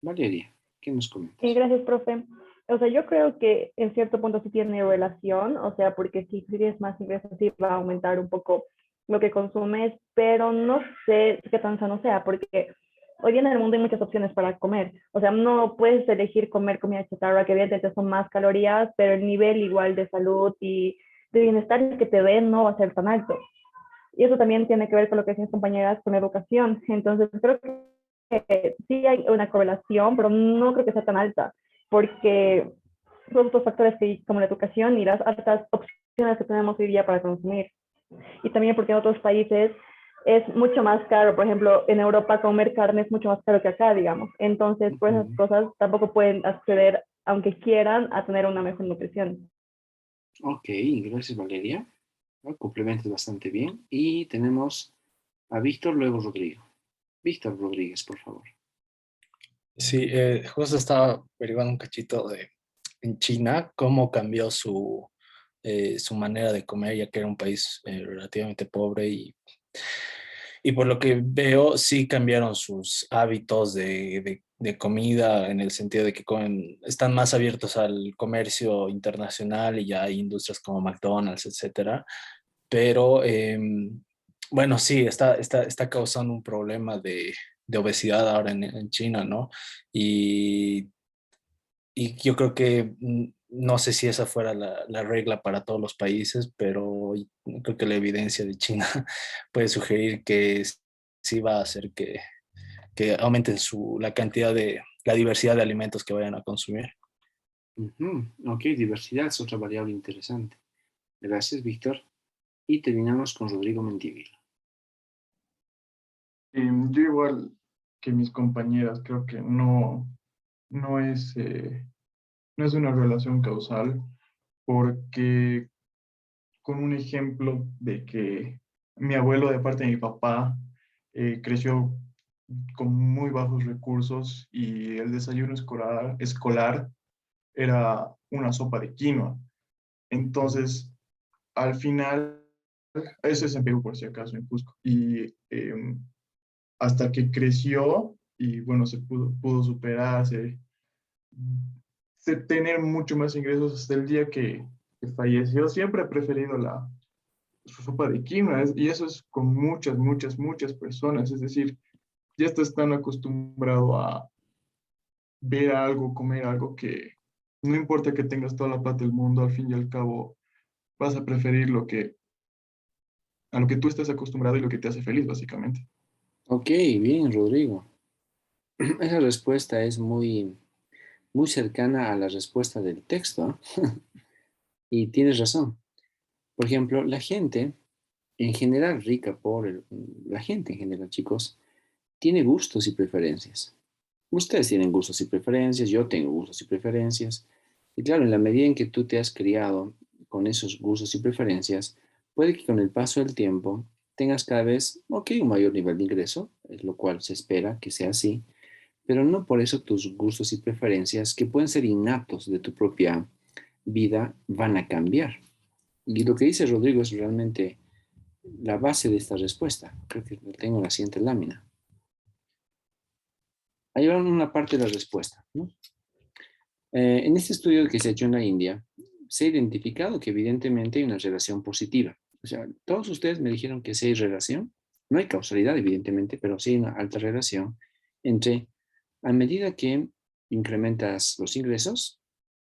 Valeria, ¿qué nos Sí, comentas? gracias, profe. O sea, yo creo que en cierto punto sí tiene relación, o sea, porque si tienes más ingresos sí va a aumentar un poco lo que consumes, pero no sé qué tan sano sea, porque hoy día en el mundo hay muchas opciones para comer. O sea, no puedes elegir comer comida chatarra, que evidentemente son más calorías, pero el nivel igual de salud y de bienestar que te den no va a ser tan alto. Y eso también tiene que ver con lo que decían compañeras con educación. Entonces, creo que sí hay una correlación, pero no creo que sea tan alta, porque todos estos factores que, como la educación y las altas opciones que tenemos hoy día para consumir. Y también porque en otros países es mucho más caro. Por ejemplo, en Europa comer carne es mucho más caro que acá, digamos. Entonces, por esas cosas tampoco pueden acceder, aunque quieran, a tener una mejor nutrición. Ok, gracias, Valeria. Complementas bastante bien. Y tenemos a Víctor, luego Rodrigo. Víctor Rodríguez, por favor. Sí, justo estaba averiguando un cachito en China, cómo cambió su manera de comer, ya que era un país relativamente pobre y por lo que veo, sí cambiaron sus hábitos de comida en el sentido de que están más abiertos al comercio internacional y ya hay industrias como McDonald's, etcétera. Pero bueno, sí, está causando un problema de obesidad ahora en China, ¿no? Y, y yo creo que no sé si esa fuera la regla para todos los países, pero creo que la evidencia de China puede sugerir que sí va a hacer que aumenten la cantidad la diversidad de alimentos que vayan a consumir. Ok, diversidad es otra variable interesante. Gracias, Víctor. Y terminamos con Rodrigo Mendívil. Yo igual que mis compañeras. Creo que no es, no es una relación causal, porque con un ejemplo de que mi abuelo de parte de mi papá creció con muy bajos recursos y el desayuno escolar era una sopa de quinoa. Entonces, al final, eso es en Perú por si acaso, en Cusco. Y hasta que creció y bueno, pudo superarse, tener mucho más ingresos hasta el día que falleció, siempre he preferido su sopa de quinoa. Y eso es con muchas, muchas, muchas personas. Es decir, ya estás tan acostumbrado a ver algo, comer algo, que no importa que tengas toda la plata del mundo, al fin y al cabo vas a preferir a lo que tú estás acostumbrado y lo que te hace feliz, básicamente. Ok, bien, Rodrigo. Esa respuesta es muy cercana a la respuesta del texto, ¿ah? Y tienes razón. Por ejemplo, la gente en general rica, pobre, la gente en general, chicos, tiene gustos y preferencias. Ustedes tienen gustos y preferencias, yo tengo gustos y preferencias. Y claro, en la medida en que tú te has criado con esos gustos y preferencias, puede que con el paso del tiempo tengas cada vez, ok, un mayor nivel de ingreso, es lo cual se espera que sea así, pero no por eso tus gustos y preferencias, que pueden ser innatos de tu propia vida, van a cambiar. Y lo que dice Rodrigo es realmente la base de esta respuesta. Creo que tengo la siguiente lámina. Ahí va una parte de la respuesta, ¿no? En este estudio que se ha hecho en la India, se ha identificado que evidentemente hay una relación positiva. O sea, todos ustedes me dijeron que sí hay relación. No hay causalidad, evidentemente, pero sí hay una alta relación entre, a medida que incrementas los ingresos,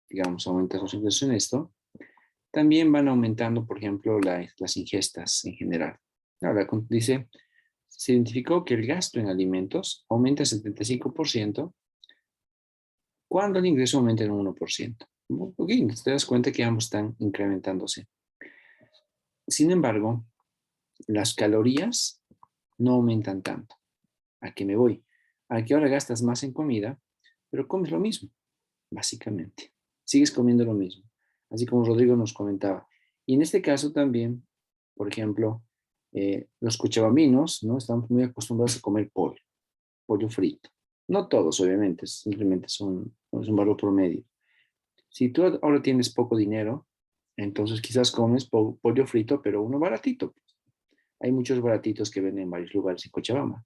digamos, aumentas los ingresos en esto, también van aumentando, por ejemplo, las ingestas en general. Ahora, dice, se identificó que el gasto en alimentos aumenta el 75% cuando el ingreso aumenta en un 1%. Ok, te das cuenta que ambos están incrementándose. Sin embargo, las calorías no aumentan tanto. ¿A qué me voy? A que ahora gastas más en comida, pero comes lo mismo, básicamente. Sigues comiendo lo mismo, así como Rodrigo nos comentaba. Y en este caso también, por ejemplo, los cochabambinos, ¿no? Estamos muy acostumbrados a comer pollo frito. No todos, obviamente, simplemente es un valor promedio. Si tú ahora tienes poco dinero, entonces quizás comes pollo frito, pero uno baratito. Hay muchos baratitos que venden en varios lugares en Cochabamba.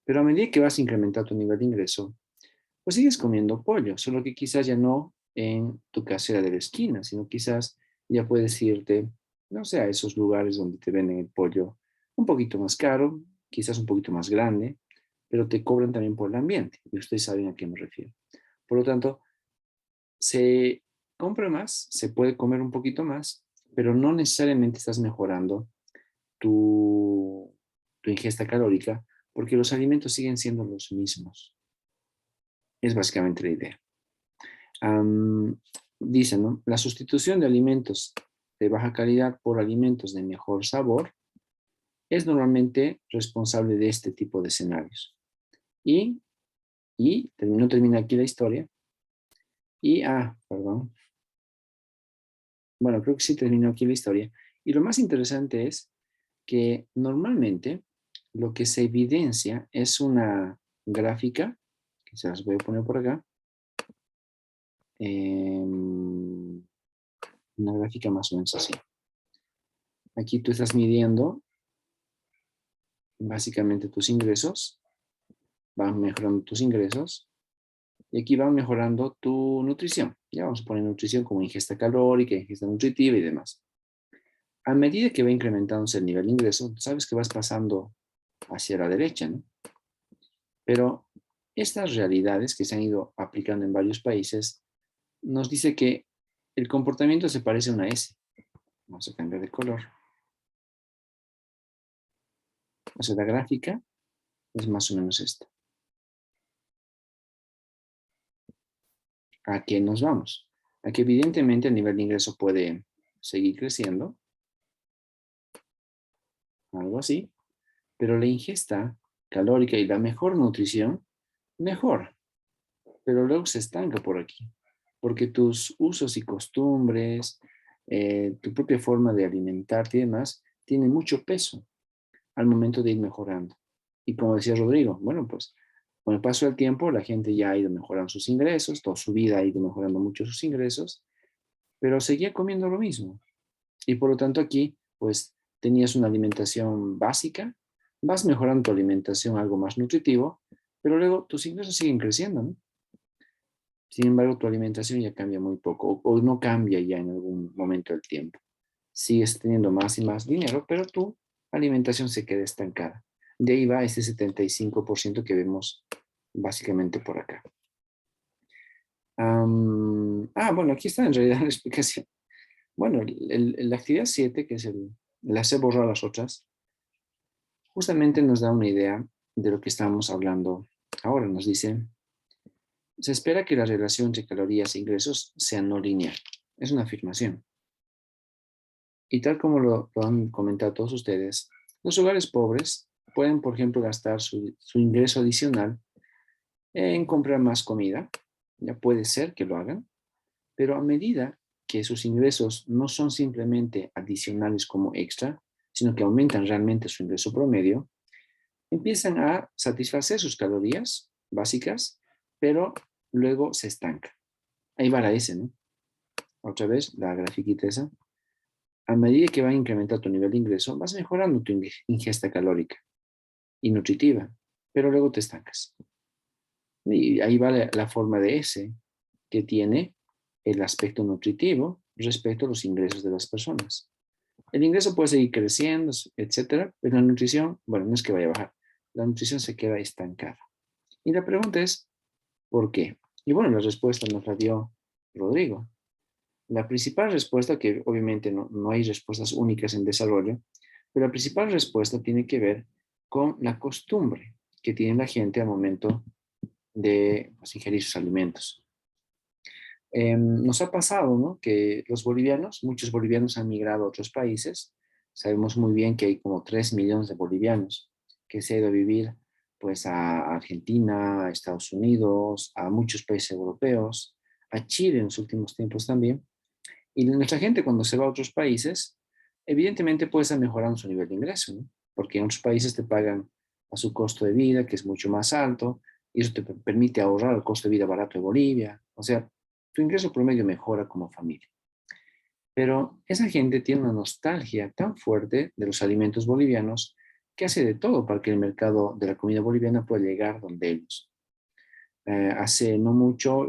Pero a medida que vas a incrementar tu nivel de ingreso, pues sigues comiendo pollo, solo que quizás ya no en tu casera de la esquina, sino quizás ya puedes irte, no sé, a esos lugares donde te venden el pollo un poquito más caro, quizás un poquito más grande, pero te cobran también por el ambiente, y ustedes saben a qué me refiero. Por lo tanto, se compra más, se puede comer un poquito más, pero no necesariamente estás mejorando tu ingesta calórica, porque los alimentos siguen siendo los mismos. Es básicamente la idea. Dicen, ¿no? La sustitución de alimentos de baja calidad por alimentos de mejor sabor es normalmente responsable de este tipo de escenarios. Y no termina aquí la historia. Perdón. Bueno, creo que sí terminó aquí la historia. Y lo más interesante es que normalmente lo que se evidencia es una gráfica, que se las voy a poner por acá, una gráfica más o menos así. Aquí tú estás midiendo básicamente tus ingresos, van mejorando tus ingresos, y aquí van mejorando tu nutrición. Ya vamos a poner nutrición como ingesta calórica, ingesta nutritiva y demás. A medida que va incrementándose el nivel de ingreso, sabes que vas pasando hacia la derecha, ¿no? Pero estas realidades que se han ido aplicando en varios países nos dice que el comportamiento se parece a una S. Vamos a cambiar de color. O sea, la gráfica es más o menos esta. ¿A qué nos vamos? A que evidentemente el nivel de ingreso puede seguir creciendo, algo así, pero la ingesta calórica y la mejor nutrición mejor, pero luego se estanca por aquí, porque tus usos y costumbres, tu propia forma de alimentarte y demás, tiene mucho peso al momento de ir mejorando. Y como decía Rodrigo, bueno, pues con el paso del tiempo la gente ya ha ido mejorando sus ingresos, toda su vida ha ido mejorando mucho sus ingresos, pero seguía comiendo lo mismo. Y por lo tanto aquí, pues tenías una alimentación básica, vas mejorando tu alimentación, algo más nutritivo, pero luego tus ingresos siguen creciendo, ¿no? Sin embargo, tu alimentación ya cambia muy poco o no cambia ya en algún momento del tiempo. Sigues teniendo más y más dinero, pero tu alimentación se queda estancada. De ahí va ese 75% que vemos básicamente por acá. Bueno, aquí está en realidad la explicación. Bueno, la actividad 7, que es el hacer borrar las otras, justamente nos da una idea de lo que estamos hablando ahora. Nos dice, se espera que la relación entre calorías e ingresos sea no lineal. Es una afirmación. Y tal como lo han comentado todos ustedes, los hogares pobres pueden, por ejemplo, gastar su ingreso adicional en comprar más comida. Ya puede ser que lo hagan, pero a medida que sus ingresos no son simplemente adicionales como extra, sino que aumentan realmente su ingreso promedio, empiezan a satisfacer sus calorías básicas, pero luego se estanca. Ahí va la S, ¿no? Otra vez, la grafiquita esa. A medida que va a incrementar tu nivel de ingreso, vas mejorando tu ingesta calórica y nutritiva, pero luego te estancas. Y ahí va la forma de S, que tiene el aspecto nutritivo respecto a los ingresos de las personas. El ingreso puede seguir creciendo, etcétera, pero la nutrición, bueno, no es que vaya a bajar, la nutrición se queda estancada. Y la pregunta es, ¿por qué? Y bueno, la respuesta nos la dio Rodrigo. La principal respuesta, que obviamente no hay respuestas únicas en desarrollo, pero la principal respuesta tiene que ver con la costumbre que tiene la gente al momento de ingerir sus alimentos. Nos ha pasado, ¿no?, que muchos bolivianos han migrado a otros países. Sabemos muy bien que hay como 3 millones de bolivianos que se han ido a vivir pues a Argentina, a Estados Unidos, a muchos países europeos, a Chile en los últimos tiempos también. Y nuestra gente cuando se va a otros países, evidentemente puede estar mejorando su nivel de ingreso, ¿no? Porque en otros países te pagan a su costo de vida, que es mucho más alto, y eso te permite ahorrar el costo de vida barato de Bolivia. O sea, tu ingreso promedio mejora como familia. Pero esa gente tiene una nostalgia tan fuerte de los alimentos bolivianos que hace de todo para que el mercado de la comida boliviana pueda llegar donde ellos. Hace no mucho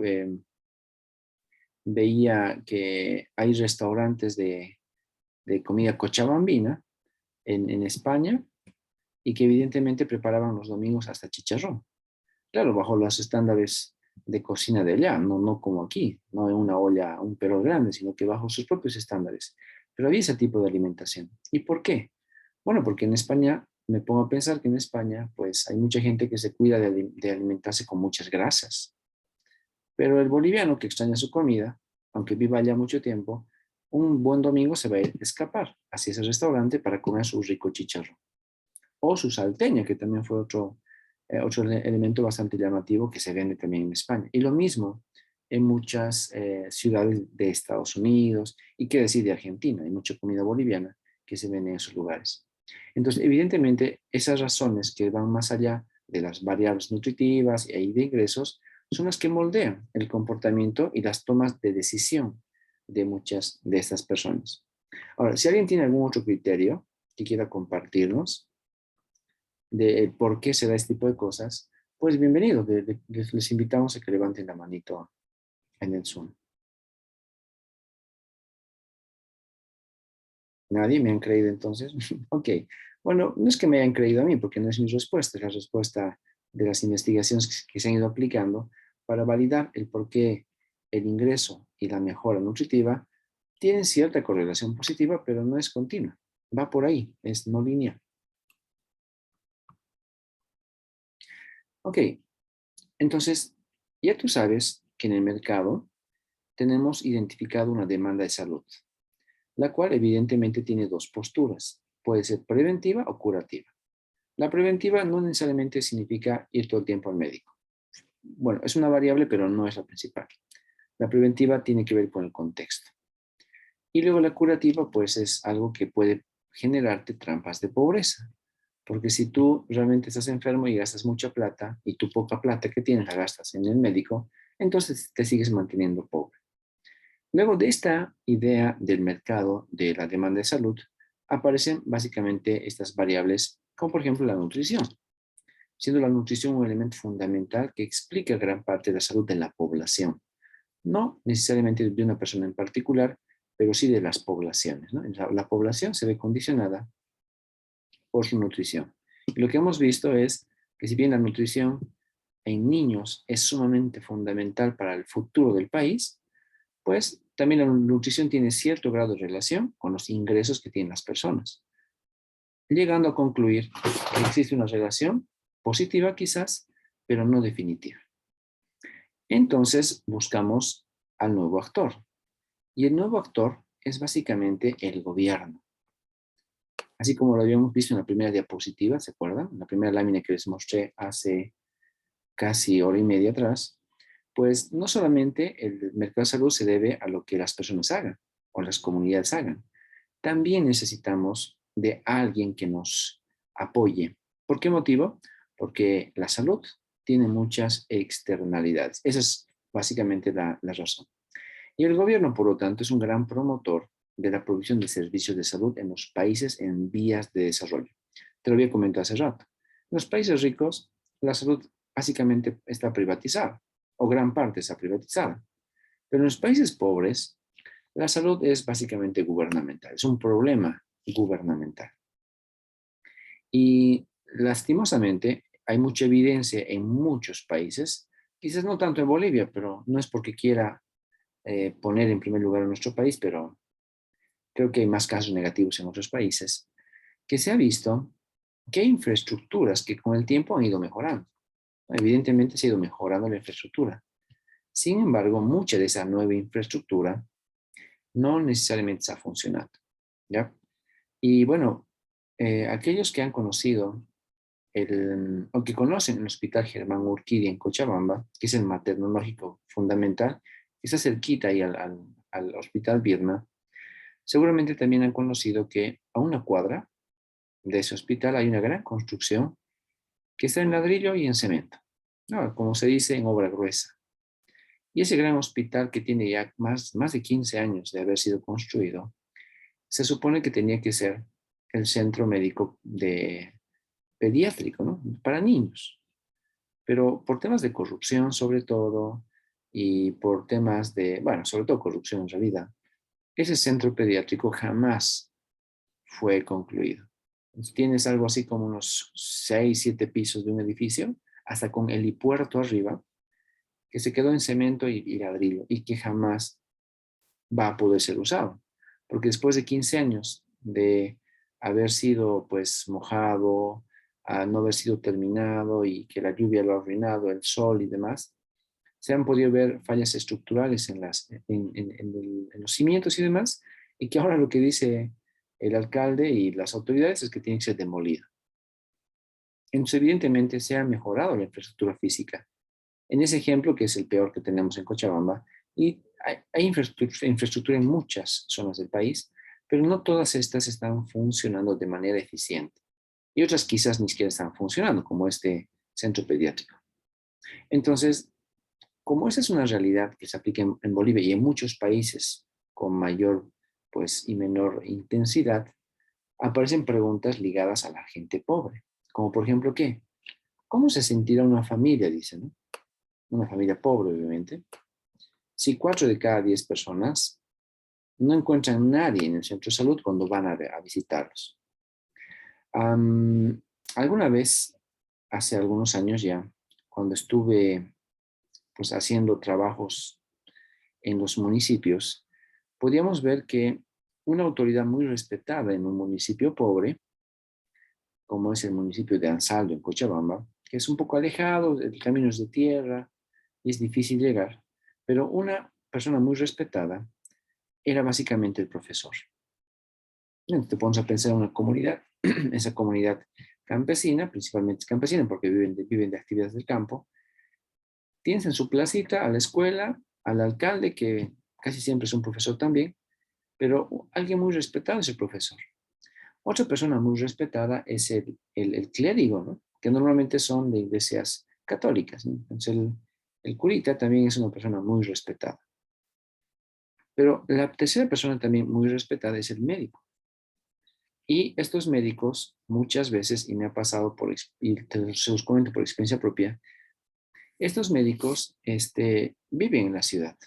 veía que hay restaurantes de comida cochabambina en España y que evidentemente preparaban los domingos hasta chicharrón. Claro, bajo los estándares de cocina de allá, no como aquí, no en una olla, un perol grande, sino que bajo sus propios estándares. Pero había ese tipo de alimentación. ¿Y por qué? Bueno, porque en España, me pongo a pensar que en España, pues hay mucha gente que se cuida de alimentarse con muchas grasas. Pero el boliviano que extraña su comida, aunque viva allá mucho tiempo, un buen domingo se va a escapar hacia ese restaurante para comer su rico chicharrón. O su salteña, que también fue otro elemento bastante llamativo que se vende también en España. Y lo mismo en muchas ciudades de Estados Unidos y qué decir de Argentina. Hay mucha comida boliviana que se vende en esos lugares. Entonces, evidentemente, esas razones que van más allá de las variables nutritivas y de ingresos son las que moldean el comportamiento y las tomas de decisión de muchas de estas personas. Ahora, si alguien tiene algún otro criterio que quiera compartirnos de por qué se da este tipo de cosas, pues bienvenido. Les invitamos a que levanten la manito en el Zoom. ¿Nadie me han creído entonces? Ok. Bueno, no es que me hayan creído a mí, porque no es mi respuesta, es la respuesta de las investigaciones que se han ido aplicando para validar el por qué el ingreso y la mejora nutritiva tienen cierta correlación positiva, pero no es continua. Va por ahí, es no lineal. Ok, entonces ya tú sabes que en el mercado tenemos identificado una demanda de salud, la cual evidentemente tiene dos posturas. Puede ser preventiva o curativa. La preventiva no necesariamente significa ir todo el tiempo al médico. bueno, es una variable, pero no es la principal. La preventiva tiene que ver con el contexto. Y luego la curativa, pues es algo que puede generarte trampas de pobreza. Porque si tú realmente estás enfermo y gastas mucha plata y tu poca plata que tienes la gastas en el médico, entonces te sigues manteniendo pobre. Luego de esta idea del mercado de la demanda de salud, aparecen básicamente estas variables, como por ejemplo la nutrición, siendo la nutrición un elemento fundamental que explica gran parte de la salud de la población. No necesariamente de una persona en particular, pero sí de las poblaciones, ¿no? La población se ve condicionada por su nutrición. Y lo que hemos visto es que si bien la nutrición en niños es sumamente fundamental para el futuro del país, pues también la nutrición tiene cierto grado de relación con los ingresos que tienen las personas, llegando a concluir que existe una relación positiva quizás, pero no definitiva. Entonces buscamos al nuevo actor. Y el nuevo actor es básicamente el gobierno. Así como lo habíamos visto en la primera diapositiva, ¿se acuerdan? En la primera lámina que les mostré hace casi hora y media atrás, pues no solamente el mercado de salud se debe a lo que las personas hagan o las comunidades hagan. También necesitamos de alguien que nos apoye. ¿Por qué motivo? Porque la salud tiene muchas externalidades. Esa es básicamente la razón. Y el gobierno, por lo tanto, es un gran promotor de la provisión de servicios de salud en los países en vías de desarrollo. Te lo había comentado hace rato. En los países ricos, la salud básicamente está privatizada, o gran parte está privatizada. Pero en los países pobres, la salud es básicamente gubernamental, es un problema gubernamental. Y lastimosamente, hay mucha evidencia en muchos países, quizás no tanto en Bolivia, pero no es porque quiera poner en primer lugar a nuestro país, pero creo que hay más casos negativos en otros países, que se ha visto que hay infraestructuras que con el tiempo han ido mejorando. Evidentemente se ha ido mejorando la infraestructura. Sin embargo, mucha de esa nueva infraestructura no necesariamente está funcionando, ¿ya? Y bueno, aquellos que han conocido o que conocen el Hospital Germán Urquidi en Cochabamba, que es el maternológico fundamental, que está cerquita ahí al Hospital Viedma, seguramente también han conocido que a una cuadra de ese hospital hay una gran construcción que está en ladrillo y en cemento, ¿no? Como se dice, en obra gruesa. Y ese gran hospital que tiene ya más de 15 años de haber sido construido, se supone que tenía que ser el centro médico pediátrico, ¿no? Para niños. Pero por temas de corrupción sobre todo, y por temas bueno, sobre todo corrupción en realidad, ese centro pediátrico jamás fue concluido. Tienes algo así como unos 6, 7 pisos de un edificio, hasta con helipuerto arriba, que se quedó en cemento y ladrillo, y que jamás va a poder ser usado. Porque después de 15 años de haber sido pues mojado, a no haber sido terminado y que la lluvia lo ha arruinado, el sol y demás, se han podido ver fallas estructurales en los cimientos y demás, y que ahora lo que dice el alcalde y las autoridades es que tiene que ser demolido. Entonces, evidentemente, se ha mejorado la infraestructura física. En ese ejemplo, que es el peor que tenemos en Cochabamba, y hay infraestructura en muchas zonas del país, pero no todas estas están funcionando de manera eficiente. Y otras quizás ni siquiera están funcionando, como este centro pediátrico. Entonces, como esa es una realidad que se aplica en Bolivia y en muchos países con mayor pues, y menor intensidad, aparecen preguntas ligadas a la gente pobre. Como por ejemplo, ¿qué? ¿Cómo se sentirá una familia, dicen, ¿no? Una familia pobre, obviamente, si 4 de cada 10 personas no encuentran nadie en el centro de salud cuando van a visitarlos? Alguna vez, hace algunos años ya, cuando estuve pues, haciendo trabajos en los municipios, podíamos ver que una autoridad muy respetada en un municipio pobre, como es el municipio de Ansaldo, en Cochabamba, que es un poco alejado, el camino es de tierra y es difícil llegar, pero una persona muy respetada era básicamente el profesor. Entonces te pones a pensar en una comunidad, esa comunidad campesina, principalmente campesina porque viven de actividades del campo, Tienes en su placita a la escuela, al alcalde, que casi siempre es un profesor también, pero alguien muy respetado es el profesor. Otra persona muy respetada es el clérigo, ¿no? Que normalmente son de iglesias católicas, ¿no? Entonces el curita también es una persona muy respetada. Pero la tercera persona también muy respetada es el médico. Y estos médicos muchas veces, y me ha pasado y se los comento por experiencia propia, estos médicos viven en la ciudad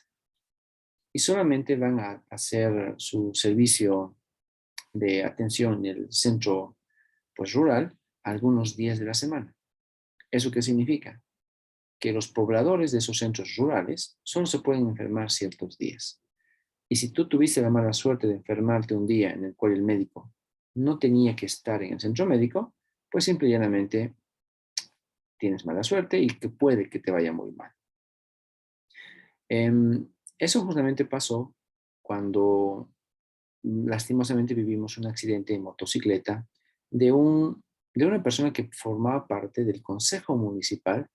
y solamente van a hacer su servicio de atención en el centro pues, rural algunos días de la semana. ¿Eso qué significa? Que los pobladores de esos centros rurales solo se pueden enfermar ciertos días. Y si tú tuviste la mala suerte de enfermarte un día en el cual el médico no tenía que estar en el centro médico, pues simple y llanamente tienes mala suerte y que puede que te vaya muy mal. Eso justamente pasó cuando lastimosamente vivimos un accidente en motocicleta de una persona que formaba parte del consejo municipal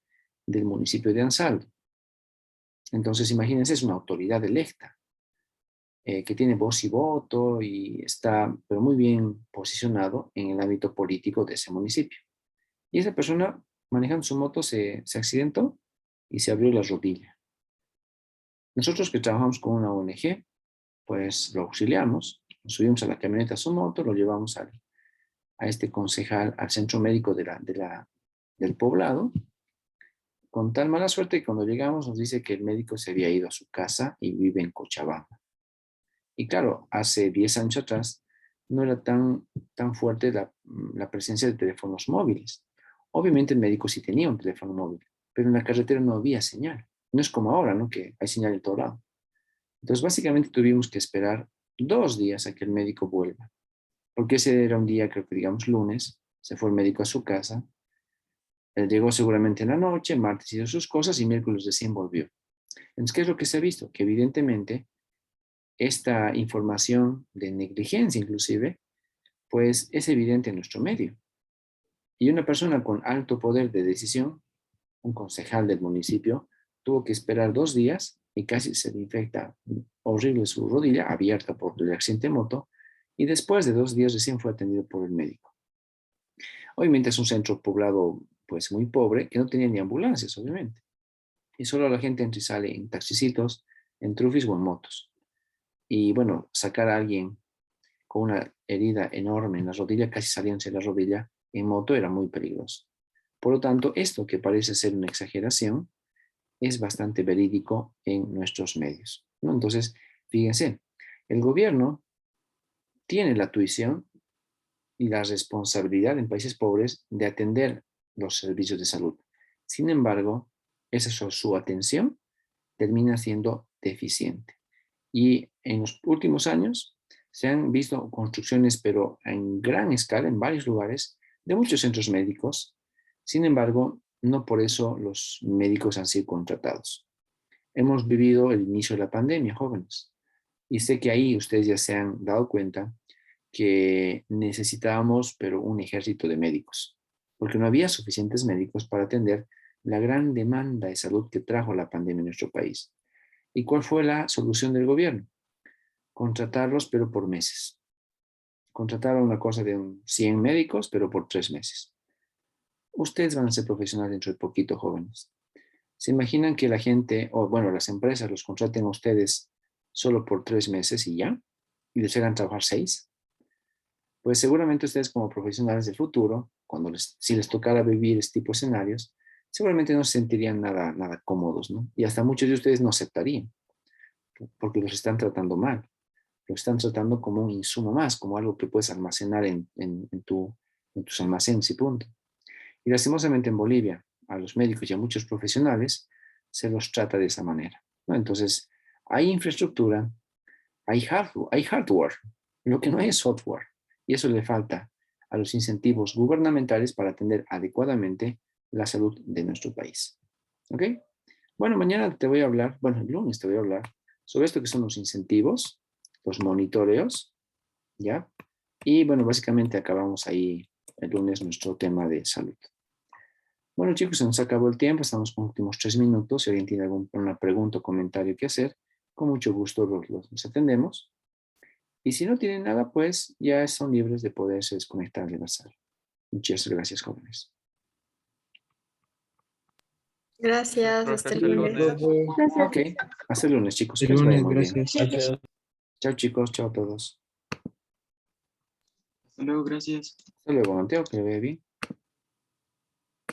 del municipio de Ansaldo. Entonces, imagínense, es una autoridad electa que tiene voz y voto y está pero muy bien posicionado en el ámbito político de ese municipio. Y esa persona manejando su moto se accidentó y se abrió la rodilla. Nosotros que trabajamos con una ONG, pues lo auxiliamos, nos subimos a la camioneta a su moto, lo llevamos a este concejal, al centro médico del poblado, con tal mala suerte que cuando llegamos nos dice que el médico se había ido a su casa y vive en Cochabamba. Y claro, hace 10 años atrás no era tan fuerte la presencia de teléfonos móviles. Obviamente el médico sí tenía un teléfono móvil, pero en la carretera no había señal. No es como ahora, ¿no? Que hay señal en todo lado. Entonces, básicamente tuvimos que esperar 2 días a que el médico vuelva. Porque ese era un día, creo que digamos lunes, se fue el médico a su casa. Él llegó seguramente en la noche, martes hizo sus cosas y miércoles recién volvió. Entonces, ¿qué es lo que se ha visto? Que evidentemente esta información de negligencia inclusive, pues es evidente en nuestro medio. Y una persona con alto poder de decisión, un concejal del municipio, tuvo que esperar 2 días y casi se le infecta horrible su rodilla abierta por el accidente de moto y después de 2 días recién fue atendido por el médico. Obviamente es un centro poblado pues muy pobre que no tenía ni ambulancias, obviamente. Y solo la gente entra y sale en taxicitos, en trufis o en motos. Y bueno, sacar a alguien con una herida enorme en la rodilla, casi saliéndose de la rodilla, en moto era muy peligroso. Por lo tanto, esto que parece ser una exageración es bastante verídico en nuestros medios, ¿no? Entonces, fíjense, el gobierno tiene la tuición y la responsabilidad en países pobres de atender los servicios de salud. Sin embargo, su atención termina siendo deficiente. Y en los últimos años se han visto construcciones, pero en gran escala, en varios lugares, de muchos centros médicos. Sin embargo, no por eso los médicos han sido contratados. Hemos vivido el inicio de la pandemia, jóvenes, y sé que ahí ustedes ya se han dado cuenta que necesitábamos, pero un ejército de médicos, porque no había suficientes médicos para atender la gran demanda de salud que trajo la pandemia en nuestro país. ¿Y cuál fue la solución del gobierno? Contratarlos, pero por meses. Contrataron una cosa de 100 médicos, pero por 3 meses. Ustedes van a ser profesionales dentro de poquito, jóvenes. ¿Se imaginan que la gente, o bueno, las empresas los contraten a ustedes solo por 3 meses y ya? ¿Y les hagan trabajar 6? Pues seguramente ustedes como profesionales del futuro, si les tocara vivir este tipo de escenarios, seguramente no se sentirían nada cómodos, ¿no? Y hasta muchos de ustedes no aceptarían, porque los están tratando mal. Los están tratando como un insumo más, como algo que puedes almacenar en tus almacenes y punto. Y lastimosamente en Bolivia, a los médicos y a muchos profesionales se los trata de esa manera, ¿no? Entonces, hay infraestructura, hay hardware, lo que no hay es software. Y eso le falta a los incentivos gubernamentales para atender adecuadamente la salud de nuestro país. ¿Ok? Bueno, mañana te voy a hablar, bueno, el lunes te voy a hablar sobre esto que son los incentivos, los monitoreos, ¿ya? Y bueno, básicamente acabamos ahí el lunes nuestro tema de salud. Bueno, chicos, se nos acabó el tiempo, estamos con los últimos 3 minutos. Si alguien tiene alguna pregunta o comentario que hacer, con mucho gusto los atendemos. Y si no tienen nada, pues ya son libres de poderse desconectar del WhatsApp. Muchas gracias, jóvenes. Gracias, hasta el Hasta el lunes. lunes. Gracias. Ok, hasta el lunes, chicos. El Que les vaya lunes, muy bien. gracias. Chao, chicos. Chao a todos. Hasta luego, gracias. Hasta luego, Mateo, que le vaya bien.